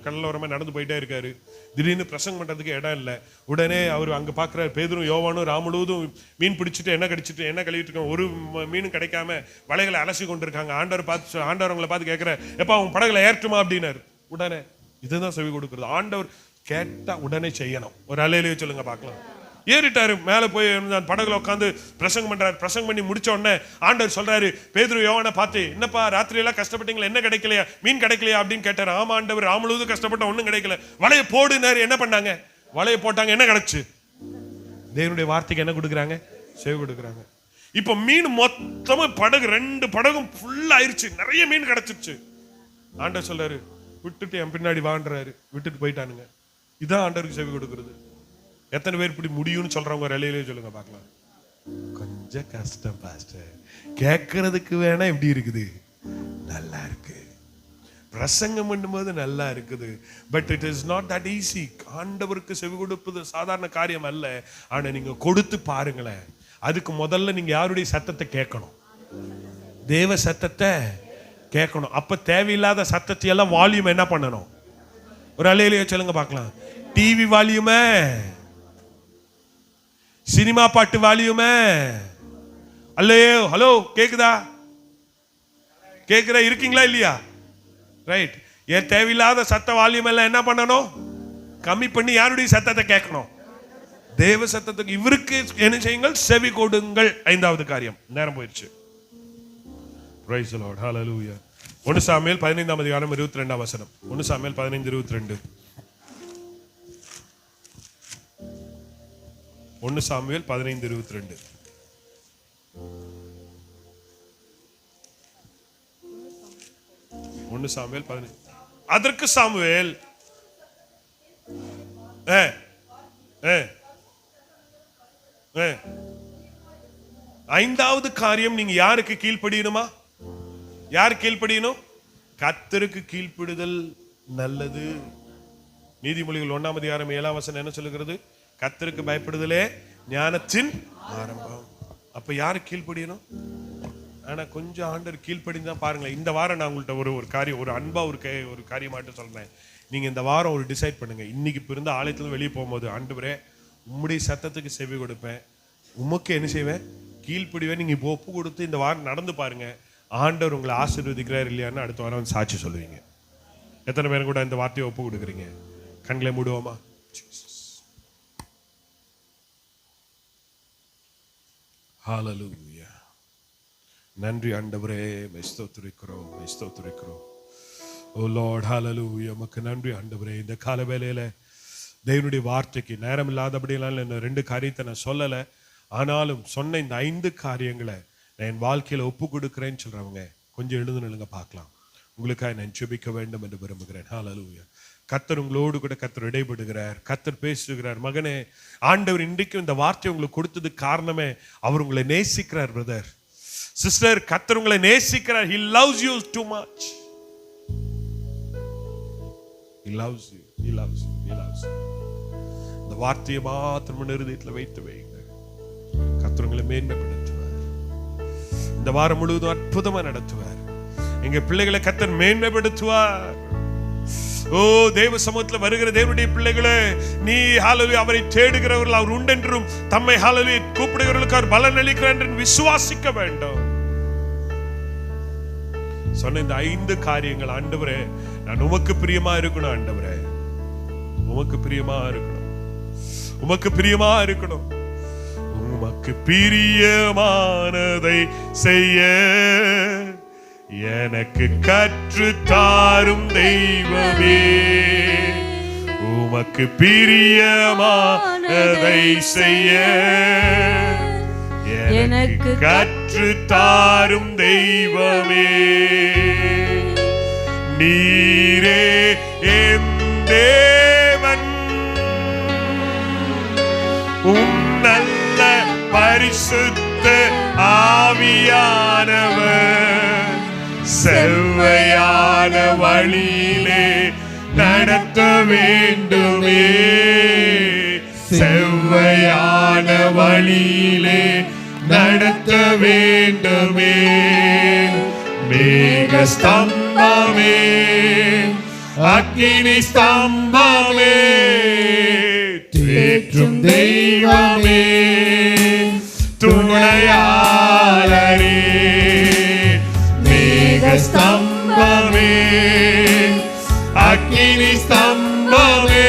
S2: கடலோரமா நடந்து போயிட்டே இருக்காரு. திடீர்னு பிரசங்கம் பண்றதுக்கு இடம் இல்லை. உடனே அவர் அங்க பாக்குறாரு, பேதுரும் யோவானும் ராமுழுவதும் மீன் பிடிச்சிட்டு என்ன கழுவிட்டு இருக்காங்க. ஒரு மீனும் கிடைக்காம வலைகளை அலசி கொண்டிருக்காங்க. ஆண்டவர் அவங்களை பார்த்து கேட்கிற, எப்ப அவங்க படகுல ஏற்றுமா அப்படின்னாரு. உடனே இதுதான் செவி கொடுக்கிறது. ஆண்டவர் கேட்டா உடனே செய்யணும். ஒரு அல்லேலூயா சொல்லுங்க பார்க்கலாம். ஏறிட்டாரு, மேல போய் படகுல உட்காந்து பிரசங்கம் பண்றாரு. பிரசங்கம் பண்ணி முடிச்ச உடனே ஆண்டவர் சொல்றாரு, பேதுரு யோவானை பார்த்து, என்னப்பா ராத்திரி எல்லாம் கஷ்டப்பட்டீங்களா, என்ன கிடைக்கலையா, மீன் கிடைக்கலையா அப்படின்னு கேட்டாரு. ஆமா ஆண்டவர், ராமுழுவதும் கஷ்டப்பட்ட ஒண்ணும் கிடைக்கல. வலையை போடுனாரு. என்ன பண்ணாங்க, வலையை போட்டாங்க. என்ன கிடைச்சு, தேவனுடைய வார்த்தைக்கு என்ன கொடுக்குறாங்க, செவி கொடுக்குறாங்க. இப்ப மீன் மொத்தமா படகு 2 படகும் ஃபுல் ஆயிருச்சு, நிறைய மீன் கிடைச்சிருச்சு. ஆண்டவர் சொல்றாரு, விட்டுட்டு என் பின்னாடி வாண்டுறாரு. விட்டுட்டு போயிட்டானுங்க. இதான் ஆண்டவருக்கு செவி கொடுக்கிறது. எத்தனை பேர் இப்படி முடியும்னு சொல்றவங்க ரலையிலே சொல்லுங்க பார்க்கலாம். கொஞ்சம் கஷ்டம் பாஸ்டர், கேட்கறதுக்கு வேணா எப்படி இருக்குது, நல்லா இருக்கு, பிரசங்கம் பண்ணும்போது நல்லா இருக்குது. But it is not that easy. ஆண்டவருக்கு செவி கொடுப்பது சாதாரண காரியம் அல்ல. ஆனா நீங்க கொடுத்து பாருங்களேன். அதுக்கு முதல்ல நீங்க யாருடைய சத்தத்தை கேட்கணும், தேவ சத்தத்தை கேட்கணும். அப்ப தேவையில்லாத சத்தத்தை எல்லாம் வால்யூம் என்ன பண்ணணும், ஒரு அலையிலேயே சொல்லுங்க பார்க்கலாம். டிவி வால்யூமே, சினிமா பாட்டு வால்யூமே, அல்லையோ ஹலோ கேக்குதா, கேக்குதா, இருக்கீங்களா இல்லையா, ரைட். ஏன் தேவையில்லாத சத்த வால்யூம் எல்லாம் என்ன பண்ணணும், கம்மி பண்ணி யாருடைய சத்தத்தை கேட்கணும், தேவ சத்தத்துக்கு. இவருக்கு என்ன செய்யுங்கள், செவி கொடுங்கள். 5வது காரியம். நேரம் போயிடுச்சு. Price the Lord, hallelujah. 1 Samuel 15ஆம் அதிகாரம் 22ஆம் வசனம். 1 சாமுவேல் 15:22. 1 சாமுவேல் 15:22. 1 சாமுவேல் 15. அதற்கு சாமுவேல் ஐந்தாவது காரியம், நீங்க யாருக்கு கீழ்ப்படியணுமா? யார் கீழ்ப்படியணும்? கர்த்தருக்கு கீழ்ப்படிதல் நல்லது. நீதிமொழிகள் 1ஆம் அதிகாரம் 7ஆம் வசனம் என்ன சொல்லுகிறது? கர்த்தருக்கு பயப்படுதலே ஞானத்தின் ஆரம்பம். அப்ப யாரு கீழ்ப்படியணும்? ஆனா கொஞ்சம் ஆண்டவர் கீழ்ப்படிந்தா பாருங்களேன். இந்த வாரம் நான் உங்கள்கிட்ட ஒரு காரியம், ஒரு அன்பா ஒரு காரியமாட்டு சொல்றேன். நீங்க இந்த வாரம் ஒரு டிசைட் பண்ணுங்க. இன்னைக்கு இப்ப இருந்த ஆலயத்துல வெளியே போகும்போது, ஆண்டவரே உம்முடைய சத்தத்துக்கு செவி கொடுப்பேன், உமக்கு என்ன செய்வேன்? கீழ்ப்படிவேன். நீங்க இப்போ ஒப்பு கொடுத்து இந்த வாரம் நடந்து பாருங்க. ஆண்டவர் உங்களை ஆசீர்வதிக்கிறார் இல்லையான்னு அடுத்த வாரம் சாட்சி சொல்லுவீங்க. எத்தனை பேரும் கூட இந்த வார்த்தையை ஒப்பு கொடுக்குறீங்க? கண்களை மூடுவோமா? ஹல்லேலூயா. நன்றி ஆண்டவரே, ஸ்தோத்திரிக்கிறோம், ஸ்தோத்திரிக்கிறோம். ஓ லார்ட், ஹல்லேலூயா. உமக்கு நன்றி ஆண்டவரே. இந்த கால வேளையில தேவனுடைய வார்த்தைக்கு நேரம் இல்லாதபடியெல்லாம் இந்த 2 காரியத்தை நான் சொல்லலை. ஆனாலும் சொன்ன இந்த 5 காரியங்களை நான் என் வாழ்க்கையில ஒப்பு கொடுக்கிறேன்னு சொல்றவங்க கொஞ்சம் எழுந்து நில்லுங்க பார்க்கலாம். உங்களுக்காக நான் ஜெபிக்க வேண்டும் என்று விரும்புகிறேன். ஹல்லேலூயா. கர்த்தர் உங்களோடு கூட கர்த்தர் இடைபடுகிறார். கர்த்தர் பேசுகிறார். மகனே, ஆண்டவர் இன்றைக்கும் இந்த வார்த்தை உங்களுக்கு கொடுத்தது காரணமே அவர் உங்களை நேசிக்கிறார். பிரதர், சிஸ்டர், கர்த்தர் உங்களை நேசிக்கிறார். He loves you too much. He loves you. He loves you. He loves you. இந்த வார்த்தையை மாத்திரம் இருதயத்தில் வைத்து வைங்க. கர்த்தர் உங்களை மேன்மைப்படுத்துவார். இந்த வாரம் முழுவதும் அற்புதமா நடத்துவார். எங்க பிள்ளைகளை கர்த்தர் மேன்மைப்படுத்துவார். ஓ தேவ சமூகத்தில் வருகிற தேவனுடைய பிள்ளைகளே, நீ ஹல்லேலூயா அவரை தேடுகிறவர்கள் அவர் உண்டென்றும் தம்மை ஹல்லேலூயா கூப்பிடுகிறவர்களுக்கு அவர் பலன் அளிக்கிறார் என்று விசுவாசிக்க வேண்டும். சொன்ன இந்த 5 காரியங்கள், ஆண்டவரே நான் உமக்கு பிரியமா இருக்கணும். ஆண்டவரே உமக்கு பிரியமா இருக்கணும். உமக்கு பிரியமா இருக்கணும். உமக்கு பிரியமானதை செய்ய எனக்கு கற்று தாரும் தெய்வமே. உமக்கு பிரியமானதை செய்ய எனக்கு கற்று தாரும் தெய்வமே. நீரே என் தேவன், நல்ல பரிசுத்த ஆவியானவர் செவ்வையான வழியிலே நடத்த வேண்டுமே. செவ்வையான வழியிலே நடத்த வேண்டுமே. மேக ஸ்தம்பமே, அக்கினி ஸ்தம்பமே, தேற்றும் தெய்வமே, துணையாளரே. மேக ஸ்தம்பமே, அக்கினி ஸ்தம்பமே,